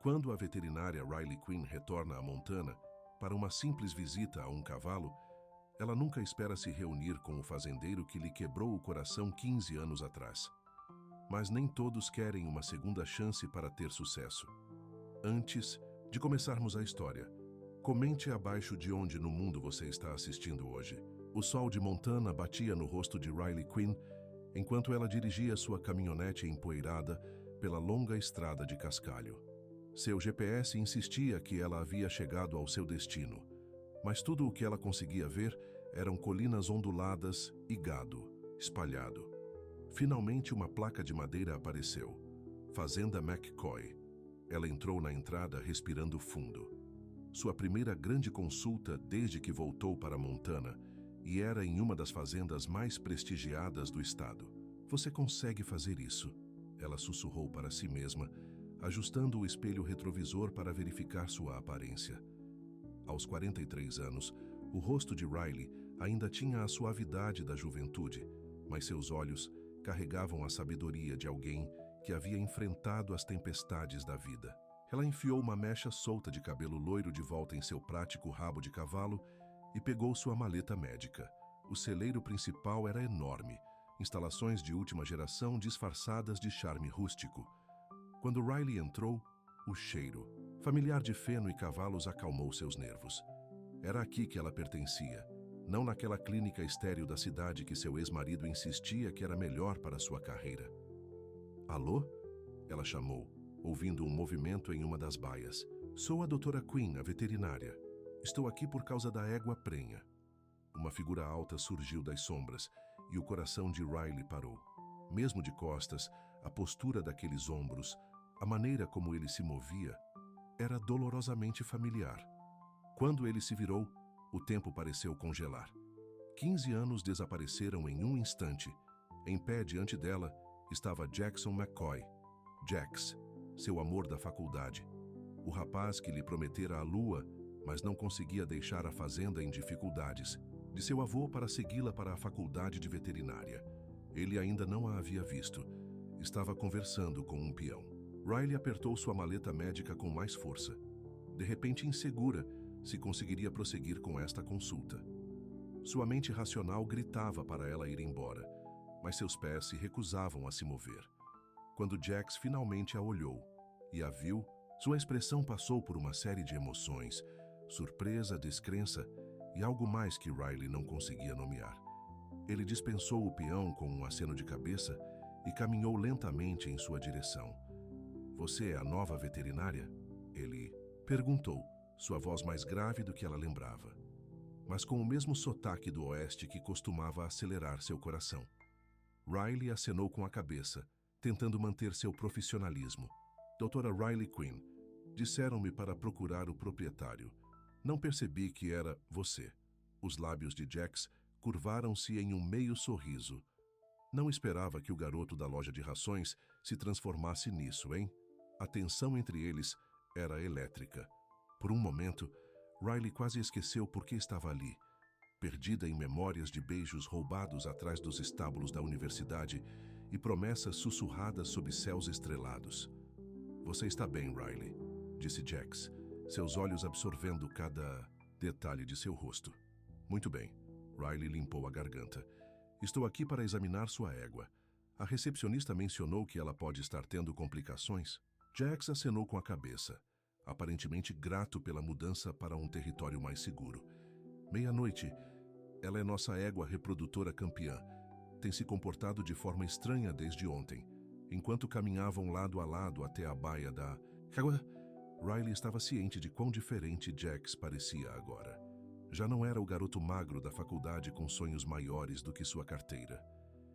Quando a veterinária Riley Quinn retorna a Montana para uma simples visita a um cavalo, ela nunca espera se reunir com o fazendeiro que lhe quebrou o coração 15 anos atrás. Mas nem todos querem uma segunda chance para ter sucesso. Antes de começarmos a história, comente abaixo de onde no mundo você está assistindo hoje. O sol de Montana batia no rosto de Riley Quinn enquanto ela dirigia sua caminhonete empoeirada pela longa estrada de cascalho. Seu GPS insistia que ela havia chegado ao seu destino, mas tudo o que ela conseguia ver eram colinas onduladas e gado espalhado. Finalmente uma placa de madeira apareceu. Fazenda McCoy. Ela entrou na entrada respirando fundo. Sua primeira grande consulta desde que voltou para Montana, e era em uma das fazendas mais prestigiadas do estado. Você consegue fazer isso? Ela sussurrou para si mesma, ajustando o espelho retrovisor para verificar sua aparência. Aos 43 anos, o rosto de Riley ainda tinha a suavidade da juventude, mas seus olhos carregavam a sabedoria de alguém que havia enfrentado as tempestades da vida. Ela enfiou uma mecha solta de cabelo loiro de volta em seu prático rabo de cavalo e pegou sua maleta médica. O celeiro principal era enorme, instalações de última geração disfarçadas de charme rústico. Quando Riley entrou, o cheiro familiar de feno e cavalos acalmou seus nervos. Era aqui que ela pertencia, não naquela clínica estéril da cidade que seu ex-marido insistia que era melhor para sua carreira. Alô? Ela chamou, ouvindo um movimento em uma das baias. Sou a doutora Quinn, a veterinária. Estou aqui por causa da égua prenha. Uma figura alta surgiu das sombras e o coração de Riley parou. Mesmo de costas, a postura daqueles ombros, a maneira como ele se movia, era dolorosamente familiar. Quando ele se virou, o tempo pareceu congelar. 15 anos desapareceram em um instante. Em pé diante dela estava Jackson McCoy. Jax, seu amor da faculdade. O rapaz que lhe prometera a lua, mas não conseguia deixar a fazenda em dificuldades. De seu avô para segui-la para a faculdade de veterinária. Ele ainda não a havia visto. Estava conversando com um peão. Riley apertou sua maleta médica com mais força. De repente insegura se conseguiria prosseguir com esta consulta. Sua mente racional gritava para ela ir embora, mas seus pés se recusavam a se mover. Quando Jax finalmente a olhou e a viu, sua expressão passou por uma série de emoções, surpresa, descrença e algo mais que Riley não conseguia nomear. Ele dispensou o peão com um aceno de cabeça e caminhou lentamente em sua direção. Você é a nova veterinária? Ele perguntou, sua voz mais grave do que ela lembrava, mas com o mesmo sotaque do oeste que costumava acelerar seu coração. Riley acenou com a cabeça, tentando manter seu profissionalismo. Doutora Riley Quinn, disseram-me para procurar o proprietário. Não percebi que era você. Os lábios de Jax curvaram-se em um meio sorriso. Não esperava que o garoto da loja de rações se transformasse nisso, hein? A tensão entre eles era elétrica. Por um momento, Riley quase esqueceu por que estava ali, perdida em memórias de beijos roubados atrás dos estábulos da universidade e promessas sussurradas sob céus estrelados. Você está bem, Riley, disse Jax, seus olhos absorvendo cada detalhe de seu rosto. Muito bem. Riley limpou a garganta. Estou aqui para examinar sua égua. A recepcionista mencionou que ela pode estar tendo complicações. Jax acenou com a cabeça, aparentemente grato pela mudança para um território mais seguro. Meia-noite. Ela é nossa égua reprodutora campeã. Tem se comportado de forma estranha desde ontem, enquanto caminhavam lado a lado até a baia da... Riley estava ciente de quão diferente Jax parecia agora. Já não era o garoto magro da faculdade com sonhos maiores do que sua carteira.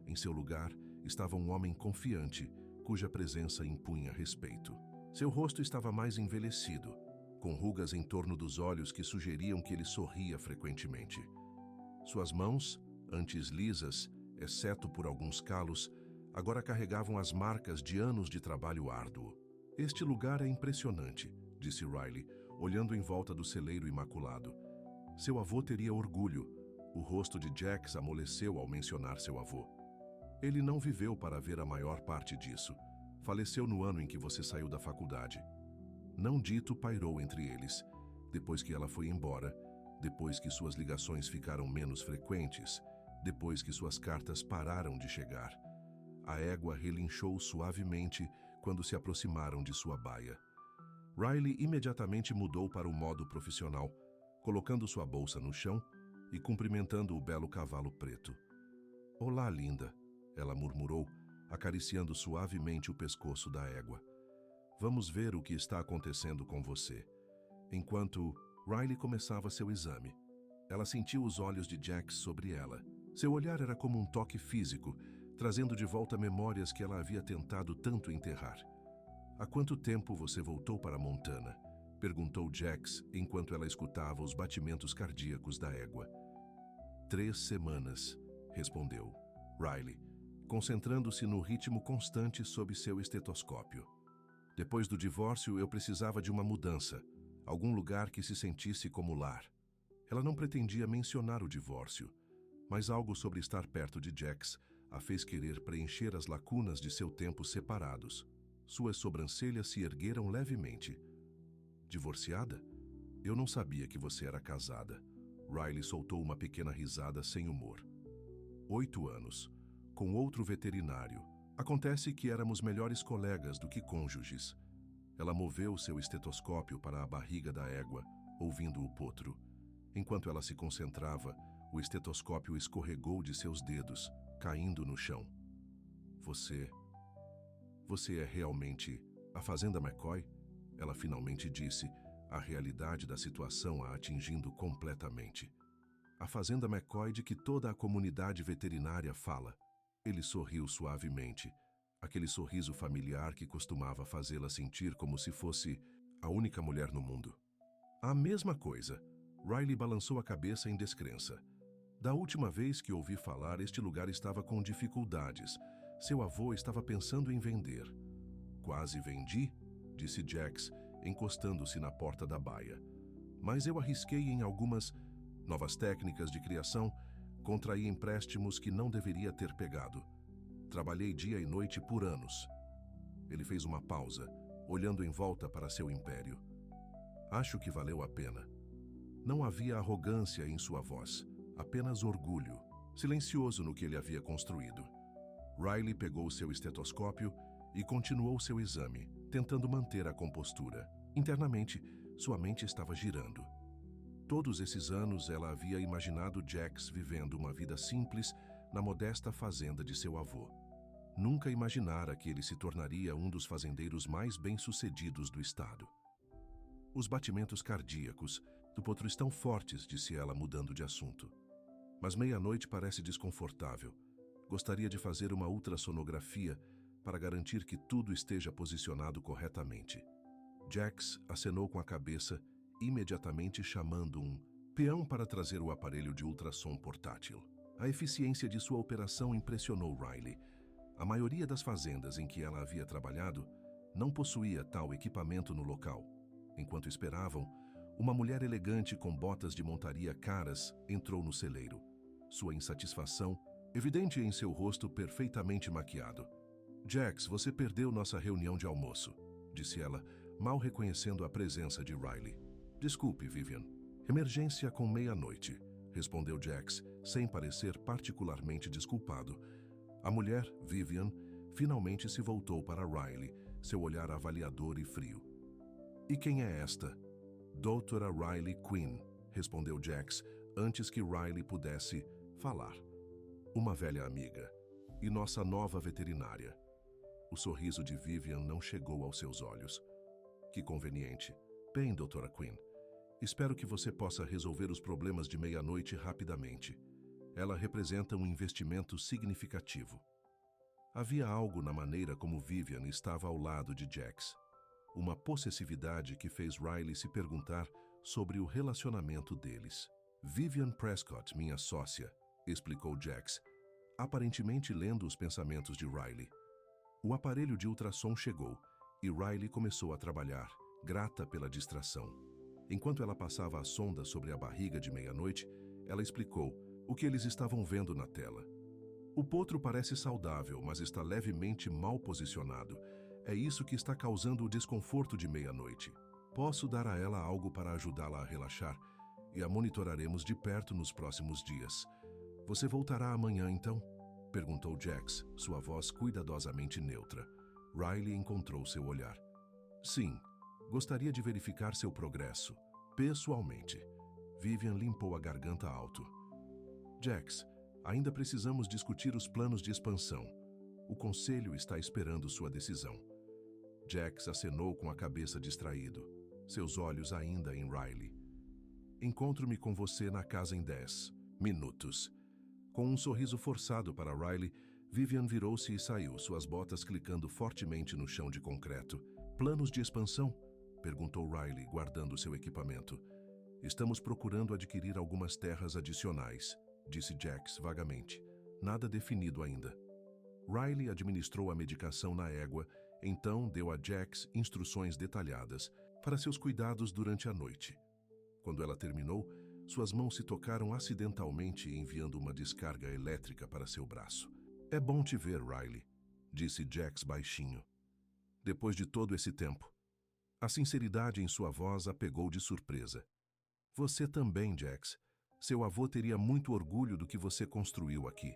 Em seu lugar estava um homem confiante, cuja presença impunha respeito. Seu rosto estava mais envelhecido, com rugas em torno dos olhos que sugeriam que ele sorria frequentemente. Suas mãos, antes lisas, exceto por alguns calos, agora carregavam as marcas de anos de trabalho árduo. Este lugar é impressionante, disse Riley, olhando em volta do celeiro imaculado. Seu avô teria orgulho. O rosto de Jax amoleceu ao mencionar seu avô. Ele não viveu para ver a maior parte disso. Faleceu no ano em que você saiu da faculdade. não dito pairou entre eles, depois que ela foi embora, depois que suas ligações ficaram menos frequentes, depois que suas cartas pararam de chegar. A égua relinchou suavemente quando se aproximaram de sua baia. Riley imediatamente mudou para o modo profissional, colocando sua bolsa no chão e cumprimentando o belo cavalo preto. "Olá, linda", ela murmurou, acariciando suavemente o pescoço da égua. "Vamos ver o que está acontecendo com você." Enquanto Riley começava seu exame, ela sentiu os olhos de Jax sobre ela. Seu olhar era como um toque físico, trazendo de volta memórias que ela havia tentado tanto enterrar. "Há quanto tempo você voltou para Montana?" perguntou Jax enquanto ela escutava os batimentos cardíacos da égua. 3 semanas, respondeu Riley, concentrando-se no ritmo constante sob seu estetoscópio. "Depois do divórcio, eu precisava de uma mudança, algum lugar que se sentisse como lar." Ela não pretendia mencionar o divórcio, mas algo sobre estar perto de Jax a fez querer preencher as lacunas de seu tempo separados. Suas sobrancelhas se ergueram levemente. "Divorciada? Eu não sabia que você era casada." Riley soltou uma pequena risada sem humor. 8 anos, com outro veterinário. Acontece que éramos melhores colegas do que cônjuges." Ela moveu seu estetoscópio para a barriga da égua, ouvindo o potro. Enquanto ela se concentrava, o estetoscópio escorregou de seus dedos, caindo no chão. Você é realmente a Fazenda McCoy?" Ela finalmente disse, a realidade da situação a atingindo completamente. "A Fazenda McCoy de que toda a comunidade veterinária fala." Ele sorriu suavemente, aquele sorriso familiar que costumava fazê-la sentir como se fosse a única mulher no mundo. "A mesma coisa." Riley balançou a cabeça em descrença. "Da última vez que ouvi falar, este lugar estava com dificuldades. Seu avô estava pensando em vender." "Quase vendi", disse Jax, encostando-se na porta da baia. "Mas eu arrisquei em algumas novas técnicas de criação, contraí empréstimos que não deveria ter pegado. Trabalhei dia e noite por anos." Ele fez uma pausa, olhando em volta para seu império. "Acho que valeu a pena." Não havia arrogância em sua voz, apenas orgulho, silencioso no que ele havia construído. Riley pegou seu estetoscópio e continuou seu exame, tentando manter a compostura. Internamente, sua mente estava girando. Todos esses anos ela havia imaginado Jax vivendo uma vida simples na modesta fazenda de seu avô. Nunca imaginara que ele se tornaria um dos fazendeiros mais bem-sucedidos do estado. "Os batimentos cardíacos do potro estão fortes", disse ela, mudando de assunto. "Mas meia-noite parece desconfortável. Gostaria de fazer uma ultrassonografia para garantir que tudo esteja posicionado corretamente." Jax acenou com a cabeça, imediatamente chamando um peão para trazer o aparelho de ultrassom portátil. A eficiência de sua operação impressionou Riley. A maioria das fazendas em que ela havia trabalhado não possuía tal equipamento no local. Enquanto esperavam, uma mulher elegante com botas de montaria caras entrou no celeiro. Sua insatisfação, evidente em seu rosto perfeitamente maquiado. "Jax, você perdeu nossa reunião de almoço", disse ela, mal reconhecendo a presença de Riley. "Desculpe, Vivian." "Emergência com meia-noite", respondeu Jax, sem parecer particularmente desculpado. A mulher, Vivian, finalmente se voltou para Riley, seu olhar avaliador e frio. "E quem é esta?" "Doutora Riley Quinn", respondeu Jax, antes que Riley pudesse falar. "Uma velha amiga. E nossa nova veterinária." O sorriso de Vivian não chegou aos seus olhos. "Que conveniente. Bem, doutora Quinn, espero que você possa resolver os problemas de meia-noite rapidamente. Ela representa um investimento significativo." Havia algo na maneira como Vivian estava ao lado de Jax. Uma possessividade que fez Riley se perguntar sobre o relacionamento deles. "Vivian Prescott, minha sócia", explicou Jax, aparentemente lendo os pensamentos de Riley. O aparelho de ultrassom chegou e Riley começou a trabalhar, grata pela distração. Enquanto ela passava a sonda sobre a barriga de meia-noite, ela explicou o que eles estavam vendo na tela. "O potro parece saudável, mas está levemente mal posicionado. É isso que está causando o desconforto de meia-noite." Posso dar a ela algo para ajudá-la a relaxar e a monitoraremos de perto nos próximos dias. Você voltará amanhã, então? Perguntou Jax, sua voz cuidadosamente neutra. Riley encontrou seu olhar. Sim, gostaria de verificar seu progresso, pessoalmente. Vivian limpou a garganta alto. Jax, ainda precisamos discutir os planos de expansão. O conselho está esperando sua decisão. Jax acenou com a cabeça distraído, seus olhos ainda em Riley. Encontro-me com você na casa em 10 minutos. Com um sorriso forçado para Riley, Vivian virou-se e saiu, suas botas clicando fortemente no chão de concreto. Planos de expansão? Perguntou Riley, guardando seu equipamento. Estamos procurando adquirir algumas terras adicionais, disse Jax vagamente. Nada definido ainda. Riley administrou a medicação na égua, então deu a Jax instruções detalhadas para seus cuidados durante a noite. Quando ela terminou, suas mãos se tocaram acidentalmente enviando uma descarga elétrica para seu braço. É bom te ver, Riley, disse Jax baixinho. Depois de todo esse tempo. A sinceridade em sua voz a pegou de surpresa. Você também, Jax. Seu avô teria muito orgulho do que você construiu aqui.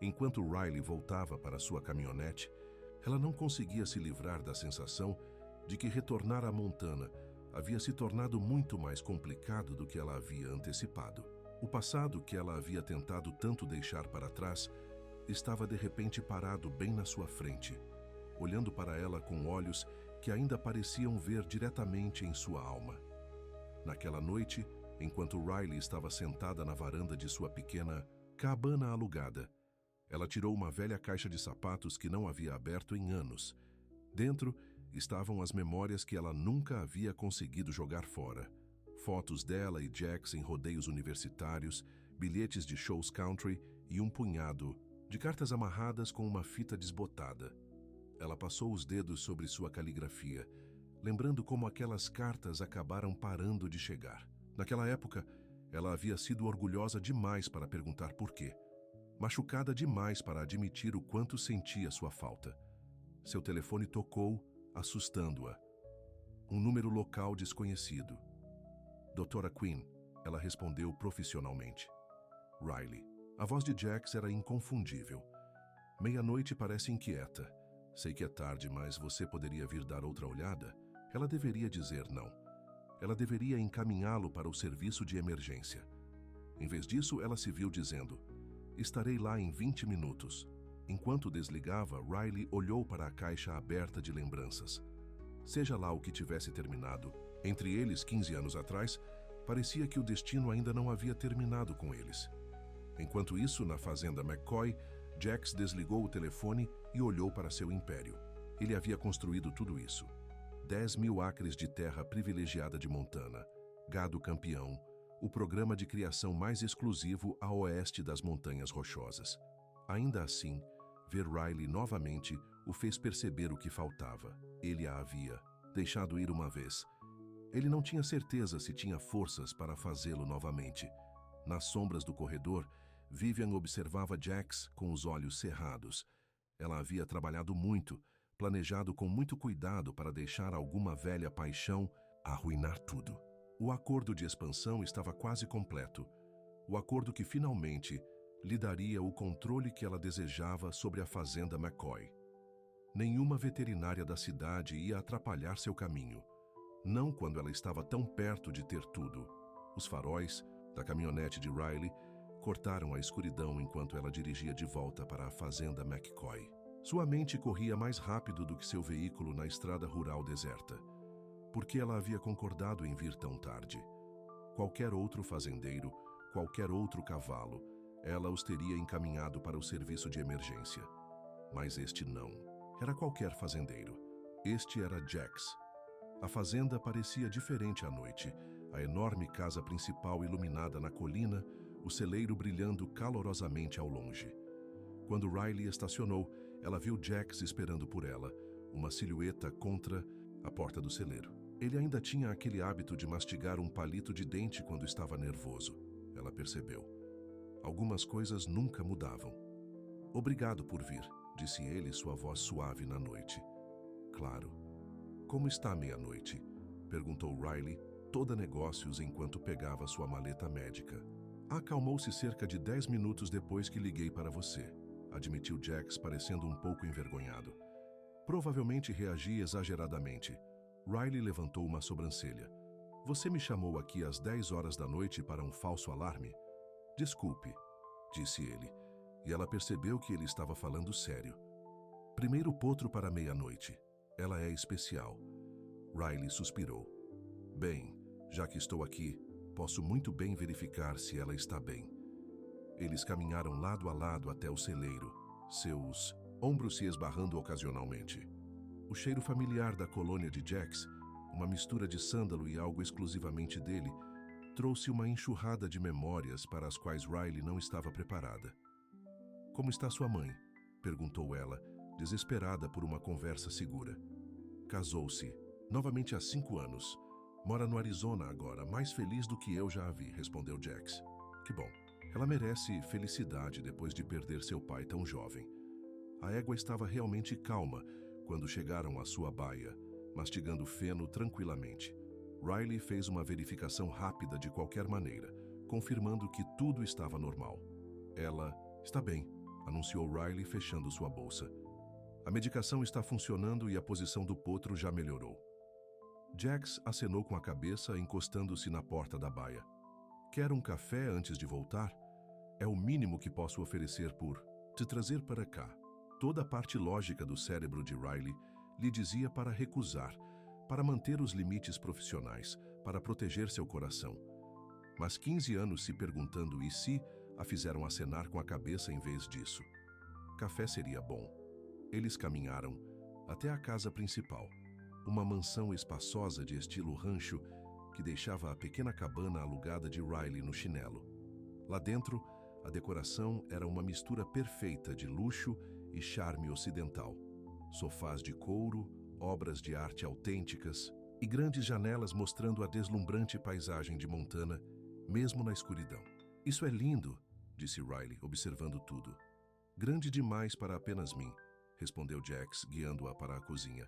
Enquanto Riley voltava para sua caminhonete, ela não conseguia se livrar da sensação de que retornar à Montana havia se tornado muito mais complicado do que ela havia antecipado. O passado que ela havia tentado tanto deixar para trás estava de repente parado bem na sua frente, olhando para ela com olhos que ainda pareciam ver diretamente em sua alma. Naquela noite, enquanto Riley estava sentada na varanda de sua pequena cabana alugada, ela tirou uma velha caixa de sapatos que não havia aberto em anos. Dentro estavam as memórias que ela nunca havia conseguido jogar fora. Fotos dela e Jax em rodeios universitários, bilhetes de shows country e um punhado de cartas amarradas com uma fita desbotada. Ela passou os dedos sobre sua caligrafia, lembrando como aquelas cartas acabaram parando de chegar. Naquela época, ela havia sido orgulhosa demais para perguntar por quê, machucada demais para admitir o quanto sentia sua falta. Seu telefone tocou, assustando-a. Um número local desconhecido. Doutora Quinn, ela respondeu profissionalmente. Riley. A voz de Jax era inconfundível. Meia-noite parece inquieta. Sei que é tarde, mas você poderia vir dar outra olhada? Ela deveria dizer não. Ela deveria encaminhá-lo para o serviço de emergência. Em vez disso, ela se viu dizendo: estarei lá em 20 minutos. Enquanto desligava, Riley olhou para a caixa aberta de lembranças. Seja lá o que tivesse terminado, entre eles 15 anos atrás, parecia que o destino ainda não havia terminado com eles. Enquanto isso, na fazenda McCoy, Jax desligou o telefone e olhou para seu império. Ele havia construído tudo isso. 10.000 acres de terra privilegiada de Montana, gado campeão, o programa de criação mais exclusivo a oeste das Montanhas Rochosas. Ainda assim, ver Riley novamente o fez perceber o que faltava. Ele a havia deixado ir uma vez. Ele não tinha certeza se tinha forças para fazê-lo novamente. Nas sombras do corredor, Vivian observava Jax com os olhos cerrados. Ela havia trabalhado muito, planejado com muito cuidado para deixar alguma velha paixão arruinar tudo. O acordo de expansão estava quase completo. O acordo que finalmente lhe daria o controle que ela desejava sobre a fazenda McCoy. Nenhuma veterinária da cidade ia atrapalhar seu caminho. Não quando ela estava tão perto de ter tudo. Os faróis da caminhonete de Riley cortaram a escuridão enquanto ela dirigia de volta para a fazenda McCoy. Sua mente corria mais rápido do que seu veículo na estrada rural deserta. Por que ela havia concordado em vir tão tarde? Qualquer outro fazendeiro, qualquer outro cavalo, ela os teria encaminhado para o serviço de emergência. Mas este não. Era qualquer fazendeiro. Este era Jax. A fazenda parecia diferente à noite. A enorme casa principal iluminada na colina, o celeiro brilhando calorosamente ao longe. Quando Riley estacionou, ela viu Jax esperando por ela, uma silhueta contra a porta do celeiro. Ele ainda tinha aquele hábito de mastigar um palito de dente quando estava nervoso. Ela percebeu. Algumas coisas nunca mudavam. Obrigado por vir, disse ele, sua voz suave na noite. Claro. Como está a meia-noite? Perguntou Riley, toda negócios enquanto pegava sua maleta médica. Acalmou-se cerca de 10 minutos depois que liguei para você, admitiu Jax, parecendo um pouco envergonhado. Provavelmente reagi exageradamente. Riley levantou uma sobrancelha. Você me chamou aqui às 10 horas da noite para um falso alarme? Desculpe, disse ele, e ela percebeu que ele estava falando sério. Primeiro potro para meia-noite. Ela é especial. Riley suspirou. Bem, já que estou aqui, posso muito bem verificar se ela está bem. Eles caminharam lado a lado até o celeiro, seus ombros se esbarrando ocasionalmente. O cheiro familiar da colônia de Jax, uma mistura de sândalo e algo exclusivamente dele, trouxe uma enxurrada de memórias para as quais Riley não estava preparada. Como está sua mãe? Perguntou ela, desesperada por uma conversa segura. Casou-se, novamente há 5 anos. Mora no Arizona agora, mais feliz do que eu já a vi, respondeu Jax. Que bom. Ela merece felicidade depois de perder seu pai tão jovem. A égua estava realmente calma quando chegaram à sua baia, mastigando feno tranquilamente. Riley fez uma verificação rápida de qualquer maneira, confirmando que tudo estava normal. Ela está bem, anunciou Riley, fechando sua bolsa. A medicação está funcionando e a posição do potro já melhorou. Jax acenou com a cabeça, encostando-se na porta da baia. Quer um café antes de voltar? É o mínimo que posso oferecer por te trazer para cá. Toda a parte lógica do cérebro de Riley lhe dizia para recusar, para manter os limites profissionais, para proteger seu coração. Mas 15 anos se perguntando e se a fizeram acenar com a cabeça em vez disso. Café seria bom. Eles caminharam até a casa principal, uma mansão espaçosa de estilo rancho que deixava a pequena cabana alugada de Riley no chinelo. Lá dentro, a decoração era uma mistura perfeita de luxo e charme ocidental. Sofás de couro, obras de arte autênticas e grandes janelas mostrando a deslumbrante paisagem de Montana, mesmo na escuridão. Isso é lindo, disse Riley, observando tudo. Grande demais para apenas mim, respondeu Jax, guiando-a para a cozinha.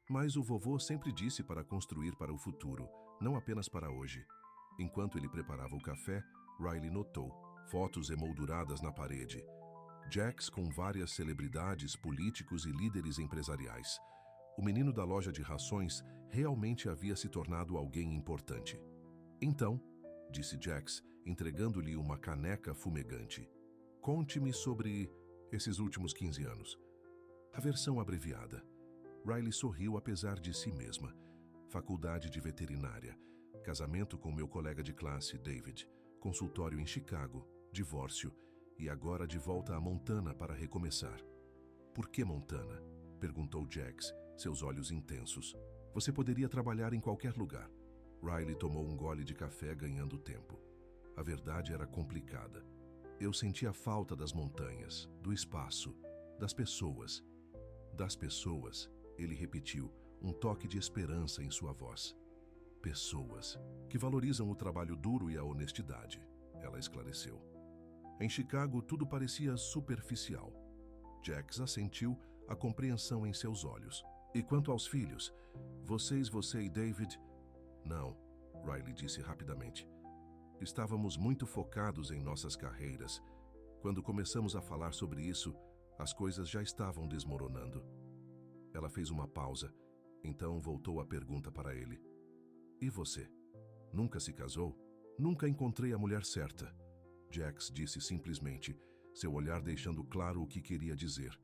Mas o vovô sempre disse para construir para o futuro, não apenas para hoje. Enquanto ele preparava o café, Riley notou fotos emolduradas na parede. Jax com várias celebridades, políticos e líderes empresariais. O menino da loja de rações realmente havia se tornado alguém importante. Então, disse Jax, entregando-lhe uma caneca fumegante. Conte-me sobre esses últimos 15 anos. A versão abreviada. Riley sorriu apesar de si mesma. Faculdade de veterinária, casamento com meu colega de classe, David, consultório em Chicago, divórcio e agora de volta a Montana para recomeçar. Por que Montana? Perguntou Jax, seus olhos intensos. Você poderia trabalhar em qualquer lugar. Riley tomou um gole de café, ganhando tempo. A verdade era complicada. Eu sentia falta das montanhas, do espaço, das pessoas. Das pessoas, ele repetiu, um toque de esperança em sua voz. Pessoas que valorizam o trabalho duro e a honestidade, ela esclareceu. Em Chicago, tudo parecia superficial. Jax assentiu, a compreensão em seus olhos. E quanto aos filhos? Você e David? Não, Riley disse rapidamente. Estávamos muito focados em nossas carreiras. Quando começamos a falar sobre isso, as coisas já estavam desmoronando. Ela fez uma pausa, então voltou a pergunta para ele. E você? Nunca se casou? Nunca encontrei a mulher certa. Jax disse simplesmente, seu olhar deixando claro o que queria dizer.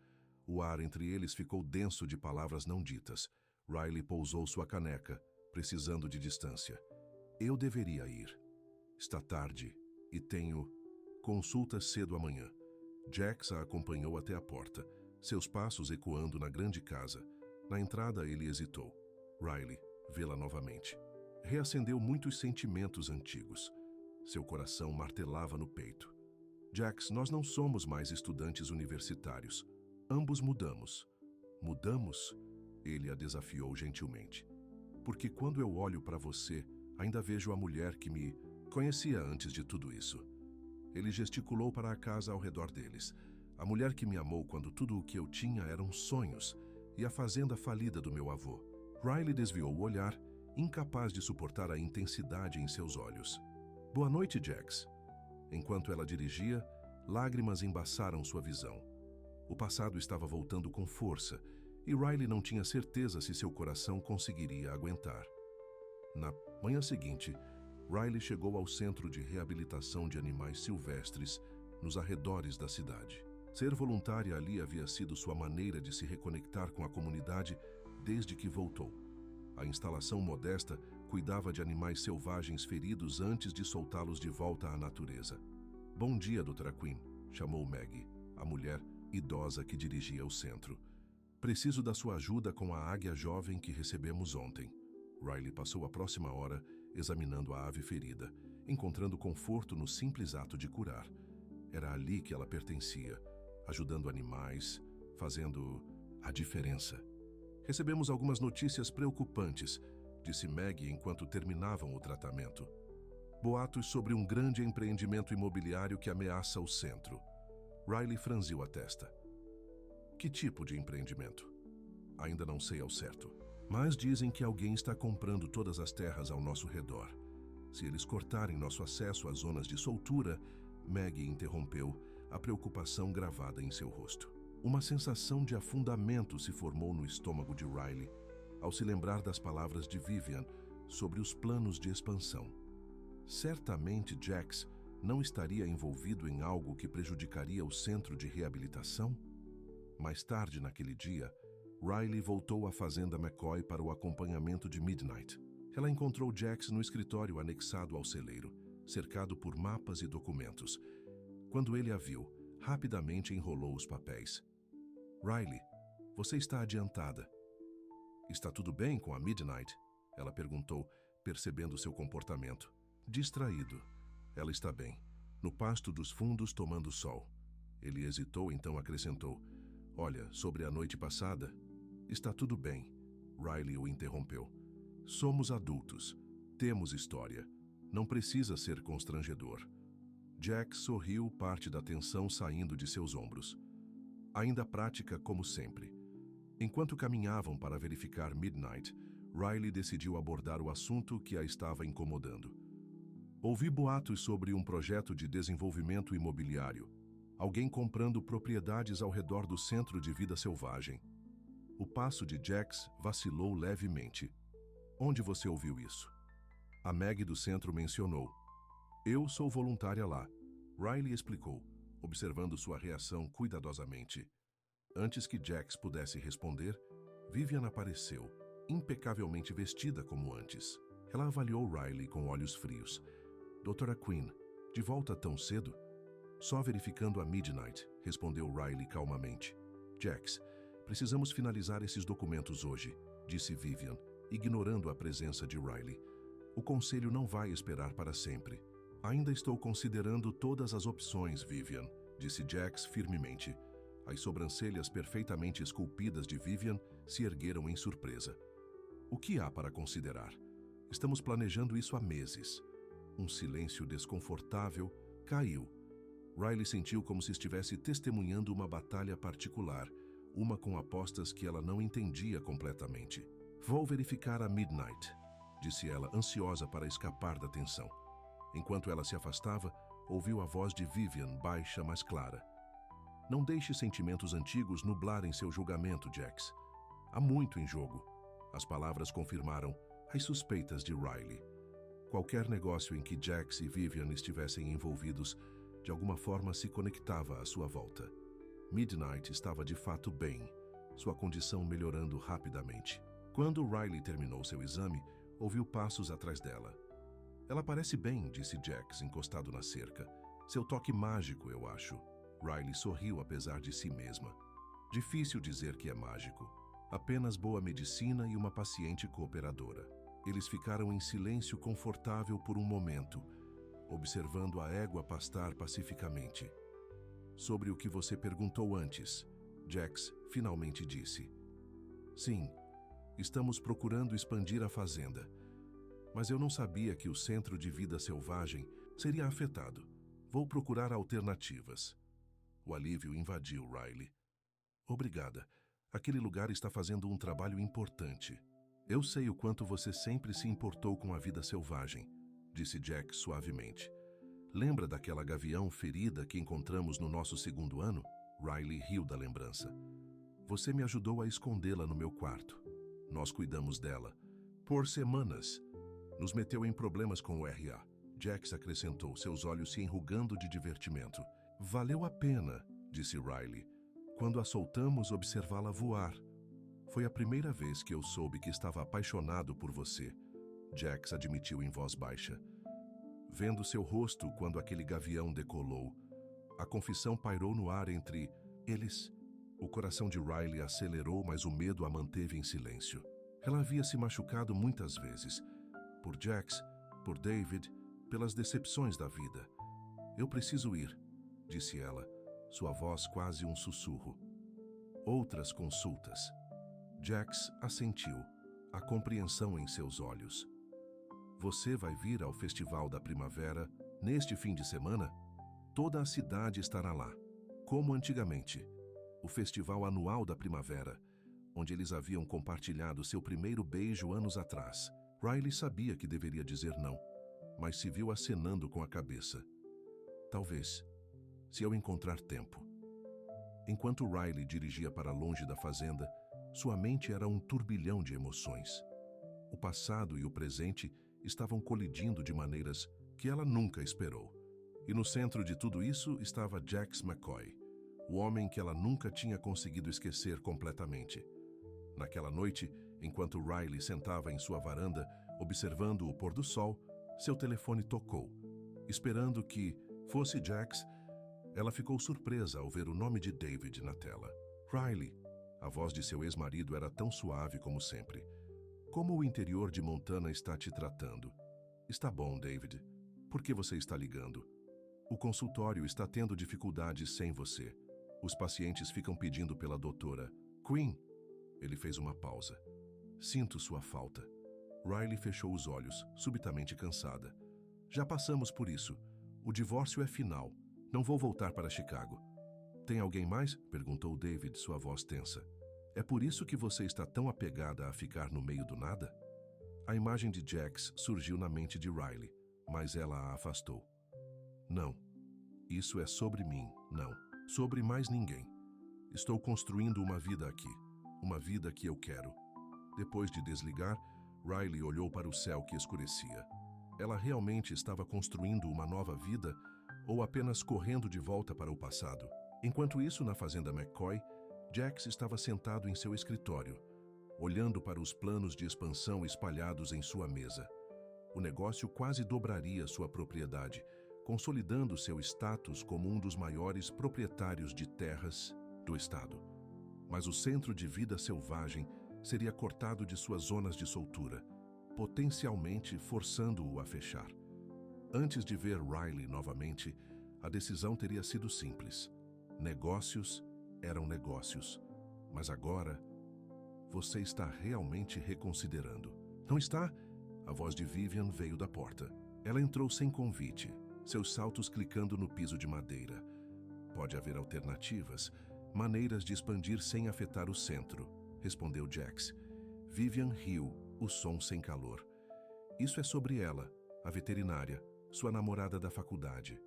O ar entre eles ficou denso de palavras não ditas. Riley pousou sua caneca, precisando de distância. Eu deveria ir. Está tarde e tenho consulta cedo amanhã. Jax a acompanhou até a porta, seus passos ecoando na grande casa. Na entrada ele hesitou. Riley, vê-la novamente. Reacendeu muitos sentimentos antigos. Seu coração martelava no peito. Jax, nós não somos mais estudantes universitários. Ambos mudamos. Mudamos? Ele a desafiou gentilmente. Porque quando eu olho para você, ainda vejo a mulher que me conhecia antes de tudo isso. Ele gesticulou para a casa ao redor deles. A mulher que me amou quando tudo o que eu tinha eram sonhos e a fazenda falida do meu avô. Riley desviou o olhar, incapaz de suportar a intensidade em seus olhos. Boa noite, Jax. Enquanto ela dirigia, lágrimas embaçaram sua visão. O passado estava voltando com força, e Riley não tinha certeza se seu coração conseguiria aguentar. Na manhã seguinte, Riley chegou ao centro de reabilitação de animais silvestres nos arredores da cidade. Ser voluntária ali havia sido sua maneira de se reconectar com a comunidade desde que voltou. A instalação modesta cuidava de animais selvagens feridos antes de soltá-los de volta à natureza. Bom dia, Dra. Quinn, chamou Maggie, a mulher idosa que dirigia o centro. Preciso da sua ajuda com a águia jovem que recebemos ontem. Riley passou a próxima hora examinando a ave ferida, encontrando conforto no simples ato de curar. Era ali que ela pertencia, ajudando animais, fazendo a diferença. Recebemos algumas notícias preocupantes, disse Maggie enquanto terminavam o tratamento. Boatos sobre um grande empreendimento imobiliário que ameaça o centro. Riley franziu a testa. Que tipo de empreendimento? Ainda não sei ao certo, mas dizem que alguém está comprando todas as terras ao nosso redor. Se eles cortarem nosso acesso às zonas de soltura, Maggie interrompeu, a preocupação gravada em seu rosto. Uma sensação de afundamento se formou no estômago de Riley, ao se lembrar das palavras de Vivian sobre os planos de expansão. Certamente Jax não estaria envolvido em algo que prejudicaria o centro de reabilitação? Mais tarde naquele dia, Riley voltou à fazenda McCoy para o acompanhamento de Midnight. Ela encontrou Jax no escritório anexado ao celeiro, cercado por mapas e documentos. Quando ele a viu, rapidamente enrolou os papéis. Riley, você está adiantada. Está tudo bem com a Midnight? Ela perguntou, percebendo seu comportamento. Distraído. Ela está bem, no pasto dos fundos tomando sol. Ele hesitou, então acrescentou. Olha, sobre a noite passada... Está tudo bem. Riley o interrompeu. Somos adultos. Temos história. Não precisa ser constrangedor. Jack sorriu, parte da tensão saindo de seus ombros. Ainda prática como sempre. Enquanto caminhavam para verificar Midnight, Riley decidiu abordar o assunto que a estava incomodando. Ouvi boatos sobre um projeto de desenvolvimento imobiliário. Alguém comprando propriedades ao redor do centro de vida selvagem. O passo de Jax vacilou levemente. Onde você ouviu isso? A Maggie do centro mencionou. Eu sou voluntária lá. Riley explicou, observando sua reação cuidadosamente. Antes que Jax pudesse responder, Vivian apareceu, impecavelmente vestida como antes. Ela avaliou Riley com olhos frios. Dra. Quinn, de volta tão cedo? Só verificando a Midnight, respondeu Riley calmamente. Jax, precisamos finalizar esses documentos hoje, disse Vivian, ignorando a presença de Riley. O conselho não vai esperar para sempre. Ainda estou considerando todas as opções, Vivian, disse Jax firmemente. As sobrancelhas perfeitamente esculpidas de Vivian se ergueram em surpresa. O que há para considerar? Estamos planejando isso há meses. Um silêncio desconfortável caiu. Riley sentiu como se estivesse testemunhando uma batalha particular, uma com apostas que ela não entendia completamente. Vou verificar a Midnight, disse ela, ansiosa para escapar da tensão. Enquanto ela se afastava, ouviu a voz de Vivian, baixa, mas clara. Não deixe sentimentos antigos nublarem seu julgamento, Jax. Há muito em jogo. As palavras confirmaram as suspeitas de Riley. Qualquer negócio em que Jax e Vivian estivessem envolvidos, de alguma forma se conectava à sua volta. Midnight estava de fato bem, sua condição melhorando rapidamente. Quando Riley terminou seu exame, ouviu passos atrás dela. Ela parece bem, disse Jax, encostado na cerca. Seu toque mágico, eu acho. Riley sorriu apesar de si mesma. Difícil dizer que é mágico. Apenas boa medicina e uma paciente cooperadora. Eles ficaram em silêncio confortável por um momento, observando a égua pastar pacificamente. Sobre o que você perguntou antes, Jax finalmente disse. Sim, estamos procurando expandir a fazenda. Mas eu não sabia que o centro de vida selvagem seria afetado. Vou procurar alternativas. O alívio invadiu Riley. Obrigada. Aquele lugar está fazendo um trabalho importante. Eu sei o quanto você sempre se importou com a vida selvagem, disse Jack suavemente. Lembra daquela gavião ferida que encontramos no nosso segundo ano? Riley riu da lembrança. Você me ajudou a escondê-la no meu quarto. Nós cuidamos dela. Por semanas. Nos meteu em problemas com o RA. Jax acrescentou, seus olhos se enrugando de divertimento. Valeu a pena, disse Riley. Quando a soltamos, observá-la voar. Foi a primeira vez que eu soube que estava apaixonado por você, Jax admitiu em voz baixa. Vendo seu rosto quando aquele gavião decolou, a confissão pairou no ar entre eles. O coração de Riley acelerou, mas o medo a manteve em silêncio. Ela havia se machucado muitas vezes. Por Jax, por David, pelas decepções da vida. Eu preciso ir, disse ela, sua voz quase um sussurro. Outras consultas. Jax assentiu, a compreensão em seus olhos. Você vai vir ao Festival da Primavera neste fim de semana? Toda a cidade estará lá, como antigamente. O Festival Anual da Primavera, onde eles haviam compartilhado seu primeiro beijo anos atrás. Riley sabia que deveria dizer não, mas se viu acenando com a cabeça. Talvez, se eu encontrar tempo. Enquanto Riley dirigia para longe da fazenda, sua mente era um turbilhão de emoções. O passado e o presente estavam colidindo de maneiras que ela nunca esperou. E no centro de tudo isso estava Jax McCoy, o homem que ela nunca tinha conseguido esquecer completamente. Naquela noite, enquanto Riley sentava em sua varanda, observando o pôr do sol, seu telefone tocou. Esperando que fosse Jax, ela ficou surpresa ao ver o nome de David na tela. Riley, a voz de seu ex-marido era tão suave como sempre. Como o interior de Montana está te tratando? Está bom, David. Por que você está ligando? O consultório está tendo dificuldades sem você. Os pacientes ficam pedindo pela doutora Queen. Ele fez uma pausa. Sinto sua falta. Riley fechou os olhos, subitamente cansada. Já passamos por isso. O divórcio é final. Não vou voltar para Chicago. Tem alguém mais? Perguntou David, sua voz tensa. É por isso que você está tão apegada a ficar no meio do nada? A imagem de Jax surgiu na mente de Riley, mas ela a afastou. Não. Isso é sobre mim, não. Sobre mais ninguém. Estou construindo uma vida aqui. Uma vida que eu quero. Depois de desligar, Riley olhou para o céu que escurecia. Ela realmente estava construindo uma nova vida ou apenas correndo de volta para o passado? Enquanto isso, na fazenda McCoy, Jax estava sentado em seu escritório, olhando para os planos de expansão espalhados em sua mesa. O negócio quase dobraria sua propriedade, consolidando seu status como um dos maiores proprietários de terras do estado. Mas o centro de vida selvagem seria cortado de suas zonas de soltura, potencialmente forçando-o a fechar. Antes de ver Riley novamente, a decisão teria sido simples. Negócios eram negócios. Mas agora, você está realmente reconsiderando. Não está? A voz de Vivian veio da porta. Ela entrou sem convite, seus saltos clicando no piso de madeira. Pode haver alternativas, maneiras de expandir sem afetar o centro, respondeu Jax. Vivian riu, o som sem calor. Isso é sobre ela, a veterinária, sua namorada da faculdade.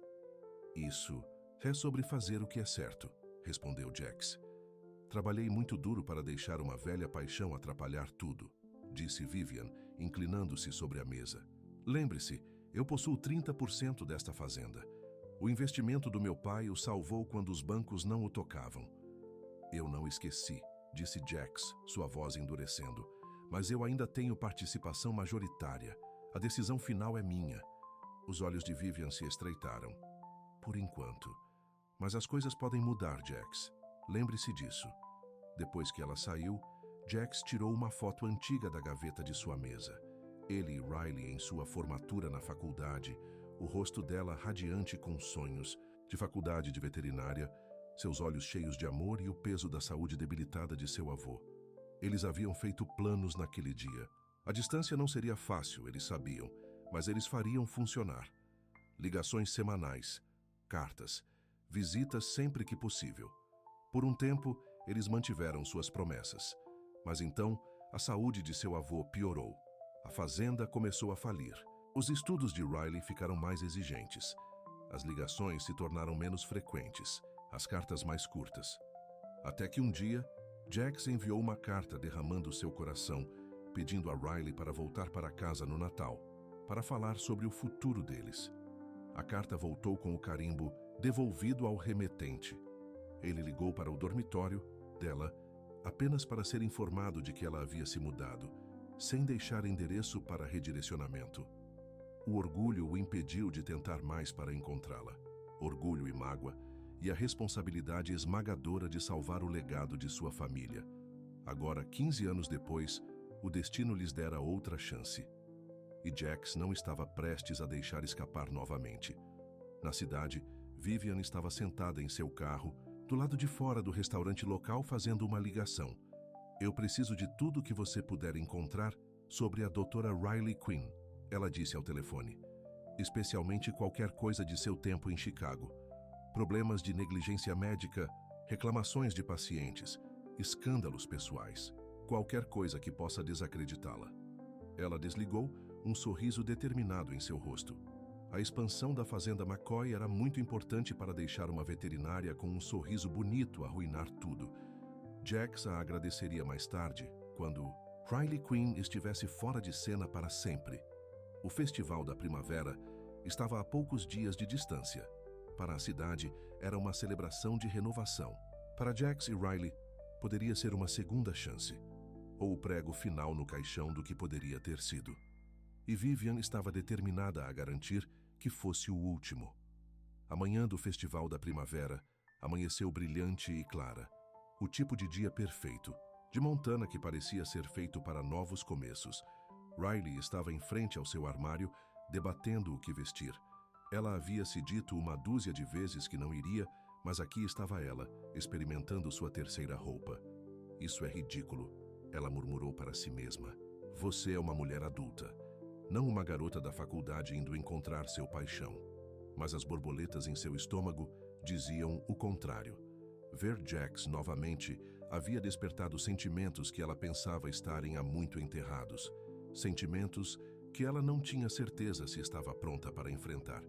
Isso é sobre fazer o que é certo, respondeu Jax. Trabalhei muito duro para deixar uma velha paixão atrapalhar tudo, disse Vivian, inclinando-se sobre a mesa. Lembre-se, eu possuo 30% desta fazenda. O investimento do meu pai o salvou quando os bancos não o tocavam. Eu não esqueci, disse Jax, sua voz endurecendo. Mas eu ainda tenho participação majoritária. A decisão final é minha. Os olhos de Vivian se estreitaram. Por enquanto. Mas as coisas podem mudar, Jax. Lembre-se disso. Depois que ela saiu, Jax tirou uma foto antiga da gaveta de sua mesa. Ele e Riley em sua formatura na faculdade, o rosto dela radiante com sonhos, de faculdade de veterinária, seus olhos cheios de amor e o peso da saúde debilitada de seu avô. Eles haviam feito planos naquele dia. A distância não seria fácil, eles sabiam, mas eles fariam funcionar. Ligações semanais, cartas, visitas sempre que possível. Por um tempo, eles mantiveram suas promessas. Mas então, A saúde de seu avô piorou. A fazenda começou a falir. Os estudos de Riley ficaram mais exigentes. As ligações se tornaram menos frequentes, as cartas mais curtas. Até que um dia, Jax enviou uma carta derramando seu coração, pedindo a Riley para voltar para casa no Natal, para falar sobre o futuro deles. A carta voltou com o carimbo devolvido ao remetente. Ele ligou para o dormitório dela apenas para ser informado de que ela havia se mudado, sem deixar endereço para redirecionamento. O orgulho o impediu de tentar mais para encontrá-la. Orgulho e mágoa, e a responsabilidade esmagadora de salvar o legado de sua família. Agora, 15 anos depois, o destino lhes dera outra chance. E Jax não estava prestes a deixar escapar novamente. Na cidade, Vivian estava sentada em seu carro, do lado de fora do restaurante local fazendo uma ligação. "Eu preciso de tudo que você puder encontrar sobre a Dra. Riley Quinn", ela disse ao telefone. "Especialmente qualquer coisa de seu tempo em Chicago. Problemas de negligência médica, reclamações de pacientes, escândalos pessoais. Qualquer coisa que possa desacreditá-la." Ela desligou, um sorriso determinado em seu rosto. A expansão da fazenda McCoy era muito importante para deixar uma veterinária com um sorriso bonito arruinar tudo. Jax a agradeceria mais tarde, quando Riley Quinn estivesse fora de cena para sempre. O Festival da Primavera estava a poucos dias de distância. Para a cidade, era uma celebração de renovação. Para Jax e Riley, poderia ser uma segunda chance, ou o prego final no caixão do que poderia ter sido. E Vivian estava determinada a garantir que fosse o último. A manhã do Festival da Primavera amanheceu brilhante e clara. O tipo de dia perfeito, de Montana que parecia ser feito para novos começos. Riley estava em frente ao seu armário, debatendo o que vestir. Ela havia se dito uma dúzia de vezes que não iria, mas aqui estava ela, experimentando sua terceira roupa. "Isso é ridículo", ela murmurou para si mesma. "Você é uma mulher adulta, não uma garota da faculdade indo encontrar seu paixão." Mas as borboletas em seu estômago diziam o contrário. Ver Jax novamente havia despertado sentimentos que ela pensava estarem há muito enterrados. Sentimentos que ela não tinha certeza se estava pronta para enfrentar.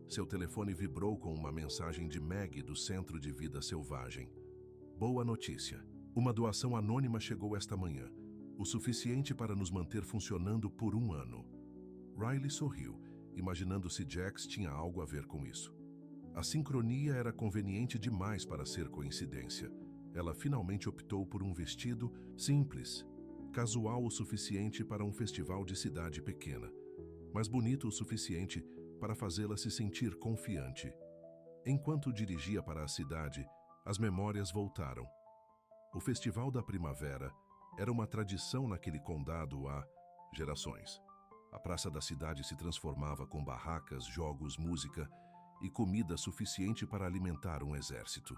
Seu telefone vibrou com uma mensagem de Maggie do Centro de Vida Selvagem. "Boa notícia. Uma doação anônima chegou esta manhã, o suficiente para nos manter funcionando por 1 ano." Riley sorriu, imaginando se Jax tinha algo a ver com isso. A sincronia era conveniente demais para ser coincidência. Ela finalmente optou por um vestido simples, casual o suficiente para um festival de cidade pequena, mas bonito o suficiente para fazê-la se sentir confiante. Enquanto dirigia para a cidade, as memórias voltaram. O Festival da Primavera era uma tradição naquele condado há gerações. A praça da cidade se transformava com barracas, jogos, música e comida suficiente para alimentar um exército.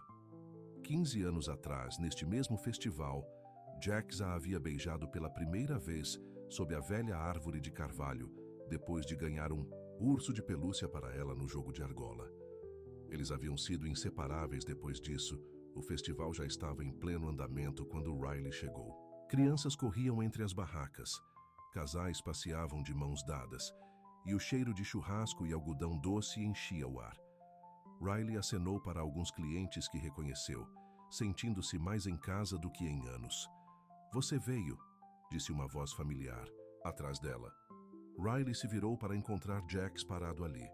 15 anos atrás, neste mesmo festival, Jax a havia beijado pela primeira vez sob a velha árvore de carvalho, depois de ganhar um urso de pelúcia para ela no jogo de argola. Eles haviam sido inseparáveis depois disso. O festival já estava em pleno andamento quando Riley chegou. Crianças corriam entre as barracas, casais passeavam de mãos dadas, e o cheiro de churrasco e algodão doce enchia o ar. Riley acenou para alguns clientes que reconheceu, sentindo-se mais em casa do que em anos. "Você veio", disse uma voz familiar, atrás dela. Riley se virou para encontrar Jax parado ali,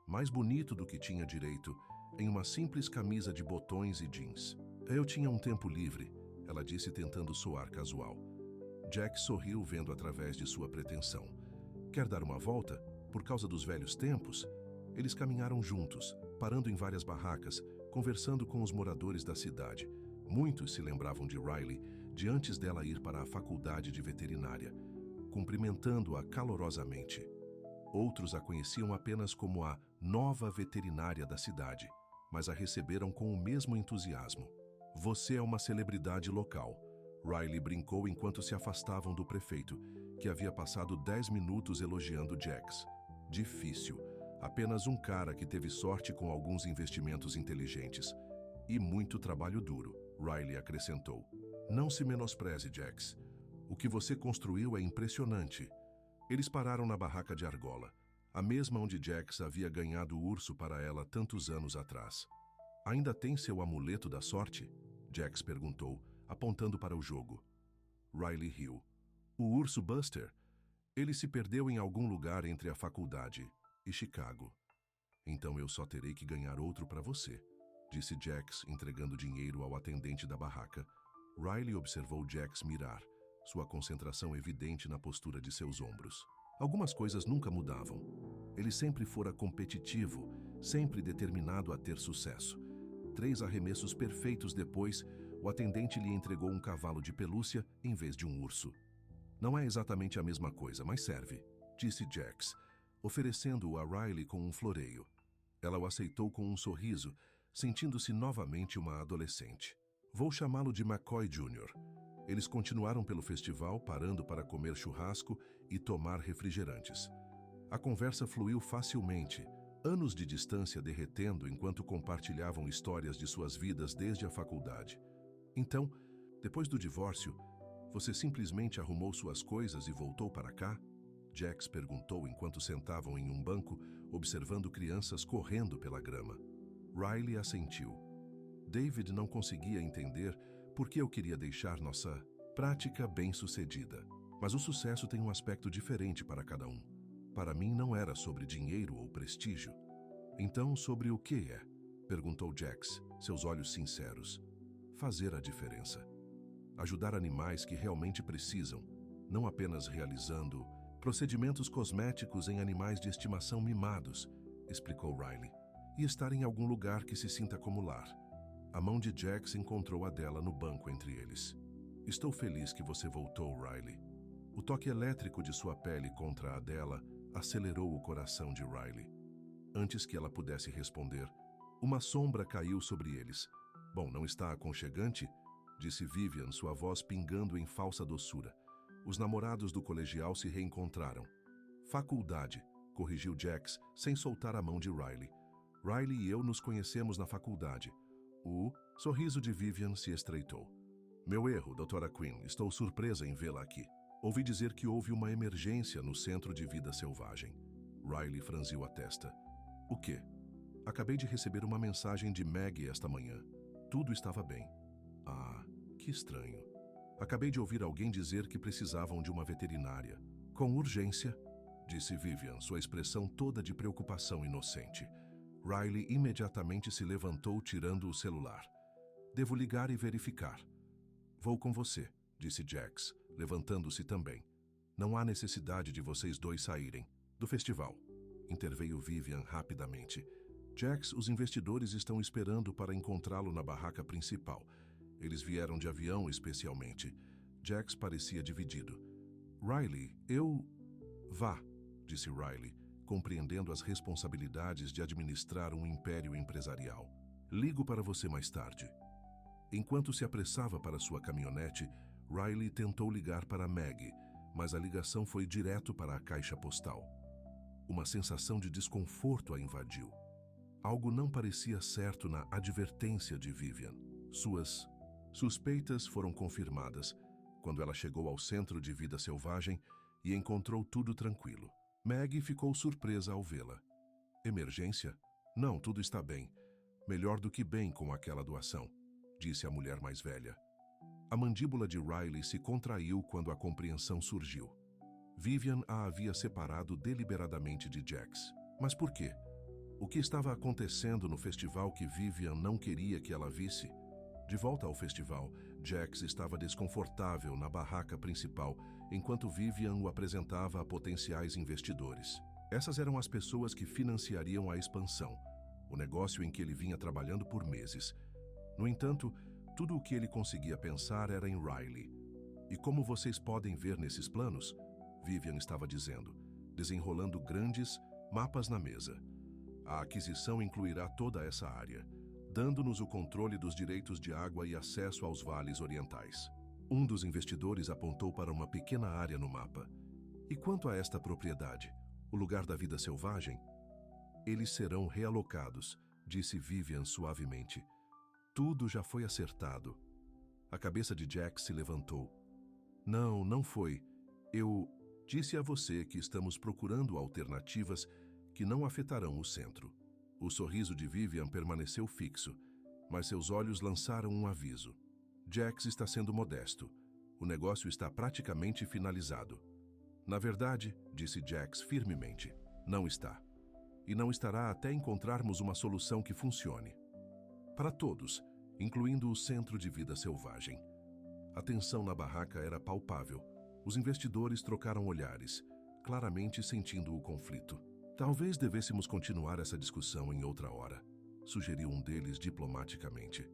mais bonito do que tinha direito, em uma simples camisa de botões e jeans. "Eu tinha um tempo livre", ela disse tentando soar casual. Jax sorriu vendo através de sua pretensão. "Quer dar uma volta? Por causa dos velhos tempos?" Eles caminharam juntos, parando em várias barracas, conversando com os moradores da cidade. Muitos se lembravam de Riley de antes dela ir para a faculdade de veterinária, cumprimentando-a calorosamente. Outros a conheciam apenas como a nova veterinária da cidade, mas a receberam com o mesmo entusiasmo. "Você é uma celebridade local", Riley brincou enquanto se afastavam do prefeito, que havia passado 10 minutos elogiando Jax. "Difícil. Apenas um cara que teve sorte com alguns investimentos inteligentes. E muito trabalho duro", Riley acrescentou. "Não se menospreze, Jax. O que você construiu é impressionante. Eles pararam na barraca de argola, a mesma onde Jax havia ganhado o urso para ela tantos anos atrás. Ainda tem seu amuleto da sorte? Jax perguntou, apontando para o jogo. Riley riu. O urso Buster? Ele se perdeu em algum lugar entre a faculdade e Chicago. Então eu só terei que ganhar outro para você, disse Jax, entregando dinheiro ao atendente da barraca. Riley observou Jax mirar, sua concentração evidente na postura de seus ombros. Algumas coisas nunca mudavam. Ele sempre fora competitivo, sempre determinado a ter sucesso. 3 arremessos perfeitos depois, o atendente lhe entregou um cavalo de pelúcia em vez de um urso. Não é exatamente a mesma coisa, mas serve, disse Jax, oferecendo-o a Riley com um floreio. Ela o aceitou com um sorriso, sentindo-se novamente uma adolescente. Vou chamá-lo de McCoy Jr. Eles continuaram pelo festival, parando para comer churrasco e tomar refrigerantes. A conversa fluiu facilmente, anos de distância derretendo enquanto compartilhavam histórias de suas vidas desde a faculdade. Então, depois do divórcio, você simplesmente arrumou suas coisas e voltou para cá? Jax perguntou enquanto sentavam em um banco, observando crianças correndo pela grama. Riley assentiu. David não conseguia entender por que eu queria deixar nossa prática bem-sucedida. Mas o sucesso tem um aspecto diferente para cada um. Para mim não era sobre dinheiro ou prestígio. Então, sobre o que é? Perguntou Jax, seus olhos sinceros. Fazer a diferença. Ajudar animais que realmente precisam, não apenas realizando procedimentos cosméticos em animais de estimação mimados, explicou Riley, e estar em algum lugar que se sinta como lar. A mão de Jax encontrou a dela no banco entre eles. Estou feliz que você voltou, Riley. O toque elétrico de sua pele contra a dela acelerou o coração de Riley. Antes que ela pudesse responder, uma sombra caiu sobre eles. Bom, não está aconchegante? Disse Vivian, sua voz pingando em falsa doçura. Os namorados do colegial se reencontraram. Faculdade, corrigiu Jax, sem soltar a mão de Riley. Riley e eu nos conhecemos na faculdade. O sorriso de Vivian se estreitou. Meu erro, Dra. Quinn. Estou surpresa em vê-la aqui. Ouvi dizer que houve uma emergência no Centro de Vida Selvagem. Riley franziu a testa. O quê? Acabei de receber uma mensagem de Maggie esta manhã. Tudo estava bem. Ah, que estranho. Acabei de ouvir alguém dizer que precisavam de uma veterinária. Com urgência, disse Vivian, sua expressão toda de preocupação inocente. Riley imediatamente se levantou, tirando o celular. Devo ligar e verificar. Vou com você, disse Jax, levantando-se também. Não há necessidade de vocês dois saírem. Do festival, interveio Vivian rapidamente. Jax, os investidores estão esperando para encontrá-lo na barraca principal. Eles vieram de avião especialmente. Jax parecia dividido. Riley, Vá, disse Riley, compreendendo as responsabilidades de administrar um império empresarial. Ligo para você mais tarde. Enquanto se apressava para sua caminhonete, Riley tentou ligar para Maggie, mas a ligação foi direto para a caixa postal. Uma sensação de desconforto a invadiu. Algo não parecia certo na advertência de Vivian. Suas suspeitas foram confirmadas quando ela chegou ao Centro de Vida Selvagem e encontrou tudo tranquilo. Maggie ficou surpresa ao vê-la. Emergência? Não, tudo está bem. Melhor do que bem com aquela doação, disse a mulher mais velha. A mandíbula de Riley se contraiu quando a compreensão surgiu. Vivian a havia separado deliberadamente de Jax. Mas por quê? O que estava acontecendo no festival que Vivian não queria que ela visse? De volta ao festival, Jax estava desconfortável na barraca principal, enquanto Vivian o apresentava a potenciais investidores. Essas eram as pessoas que financiariam a expansão, o negócio em que ele vinha trabalhando por meses. No entanto, tudo o que ele conseguia pensar era em Riley. E como vocês podem ver nesses planos, Vivian estava dizendo, desenrolando grandes mapas na mesa. A aquisição incluirá toda essa área, dando-nos o controle dos direitos de água e acesso aos vales orientais. Um dos investidores apontou para uma pequena área no mapa. E quanto a esta propriedade, o lugar da vida selvagem? Eles serão realocados, disse Vivian suavemente. Tudo já foi acertado. A cabeça de Jax se levantou. Não, não foi. Eu disse a você que estamos procurando alternativas que não afetarão o centro. O sorriso de Vivian permaneceu fixo, mas seus olhos lançaram um aviso. Jax está sendo modesto. O negócio está praticamente finalizado. Na verdade, disse Jax firmemente, não está. E não estará até encontrarmos uma solução que funcione. Para todos, incluindo o Centro de Vida Selvagem. A tensão na barraca era palpável. Os investidores trocaram olhares, claramente sentindo o conflito. Talvez devêssemos continuar essa discussão em outra hora, sugeriu um deles diplomaticamente.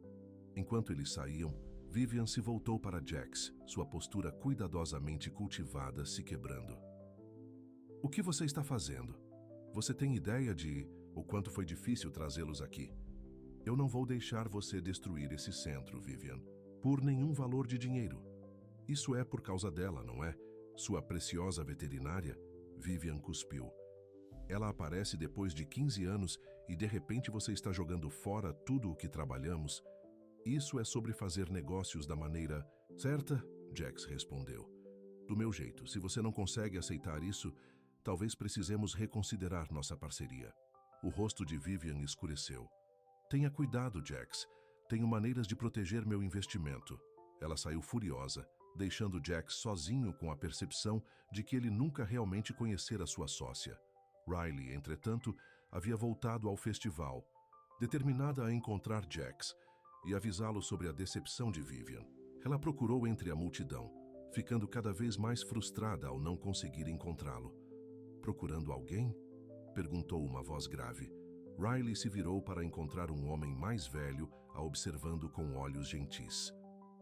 Enquanto eles saíam, Vivian se voltou para Jax, sua postura cuidadosamente cultivada se quebrando. O que você está fazendo? Você tem ideia de o quanto foi difícil trazê-los aqui? Eu não vou deixar você destruir esse centro, Vivian, por nenhum valor de dinheiro. Isso é por causa dela, não é? Sua preciosa veterinária? Vivian cuspiu. Ela aparece depois de 15 anos e de repente você está jogando fora tudo o que trabalhamos. Isso é sobre fazer negócios da maneira certa? Jax respondeu. Do meu jeito, se você não consegue aceitar isso, talvez precisemos reconsiderar nossa parceria. O rosto de Vivian escureceu. Tenha cuidado, Jax. Tenho maneiras de proteger meu investimento. Ela saiu furiosa, deixando Jax sozinho com a percepção de que ele nunca realmente conhecera sua sócia. Riley, entretanto, havia voltado ao festival, determinada a encontrar Jax e avisá-lo sobre a decepção de Vivian. Ela procurou entre a multidão, ficando cada vez mais frustrada ao não conseguir encontrá-lo. Procurando alguém? Perguntou uma voz grave. Riley se virou para encontrar um homem mais velho, a observando com olhos gentis.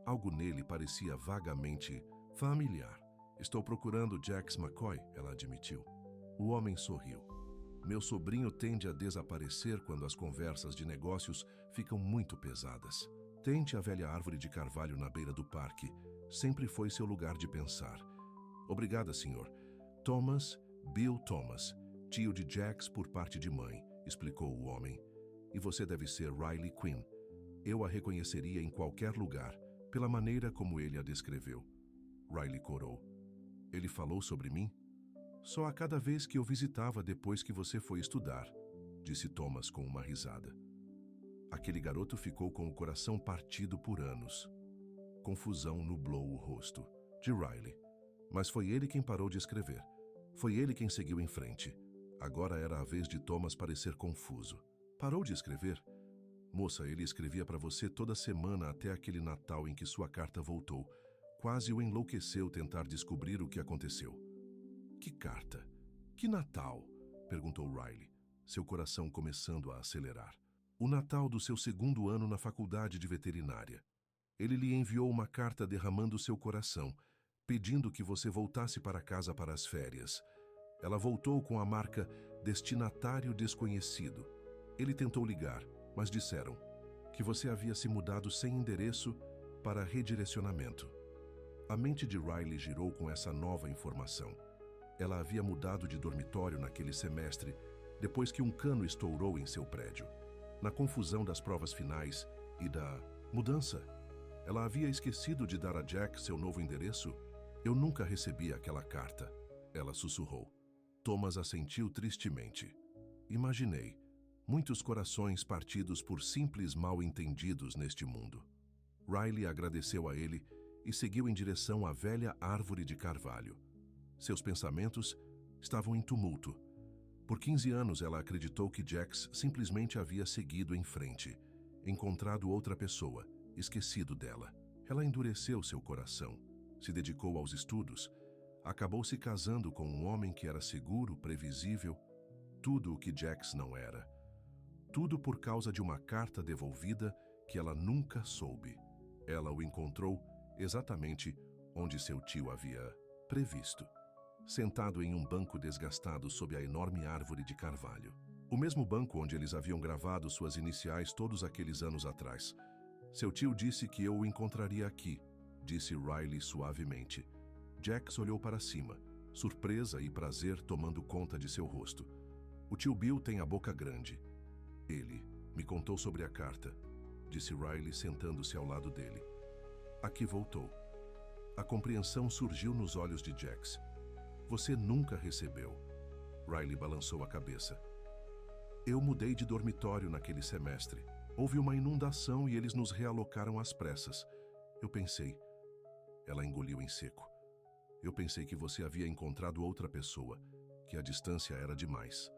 Algo nele parecia vagamente familiar. Estou procurando Jax McCoy, ela admitiu. O homem sorriu. Meu sobrinho tende a desaparecer quando as conversas de negócios ficam muito pesadas. Tente a velha árvore de carvalho na beira do parque. Sempre foi seu lugar de pensar. Obrigada, senhor. Bill Thomas, tio de Jax por parte de mãe, explicou o homem. E você deve ser Riley Quinn. Eu a reconheceria em qualquer lugar, pela maneira como ele a descreveu. Riley corou. Ele falou sobre mim? Só a cada vez que eu visitava depois que você foi estudar, disse Thomas com uma risada. Aquele garoto ficou com o coração partido por anos. Confusão nublou o rosto de Riley. Mas foi ele quem parou de escrever. Foi ele quem seguiu em frente. Agora era a vez de Thomas parecer confuso. Parou de escrever? Moça, ele escrevia para você toda semana até aquele Natal em que sua carta voltou. Quase o enlouqueceu tentar descobrir o que aconteceu. Que carta? Que Natal? Perguntou Riley, seu coração começando a acelerar. O Natal do seu 2º ano na faculdade de veterinária. Ele lhe enviou uma carta derramando seu coração, pedindo que você voltasse para casa para as férias. Ela voltou com a marca Destinatário Desconhecido. Ele tentou ligar, mas disseram que você havia se mudado sem endereço para redirecionamento. A mente de Riley girou com essa nova informação. Ela havia mudado de dormitório naquele semestre, depois que um cano estourou em seu prédio. Na confusão das provas finais e da mudança, ela havia esquecido de dar a Jack seu novo endereço. Eu nunca recebi aquela carta, ela sussurrou. Thomas assentiu tristemente. Imaginei, muitos corações partidos por simples mal-entendidos neste mundo. Riley agradeceu a ele e seguiu em direção à velha árvore de carvalho. Seus pensamentos estavam em tumulto. Por 15 anos ela acreditou que Jax simplesmente havia seguido em frente, encontrado outra pessoa, esquecido dela. Ela endureceu seu coração, se dedicou aos estudos, acabou se casando com um homem que era seguro, previsível, tudo o que Jax não era. Tudo por causa de uma carta devolvida que ela nunca soube. Ela o encontrou exatamente onde seu tio havia previsto. Sentado em um banco desgastado sob a enorme árvore de carvalho. O mesmo banco onde eles haviam gravado suas iniciais todos aqueles anos atrás. Seu tio disse que eu o encontraria aqui, disse Riley suavemente. Jax olhou para cima, surpresa e prazer tomando conta de seu rosto. O tio Bill tem a boca grande. Ele me contou sobre a carta, disse Riley sentando-se ao lado dele. Aqui voltou. A compreensão surgiu nos olhos de Jax. Você nunca recebeu. Riley balançou a cabeça. Eu mudei de dormitório naquele semestre. Houve uma inundação e eles nos realocaram às pressas. Eu pensei. Ela engoliu em seco. Eu pensei que você havia encontrado outra pessoa, que a distância era demais.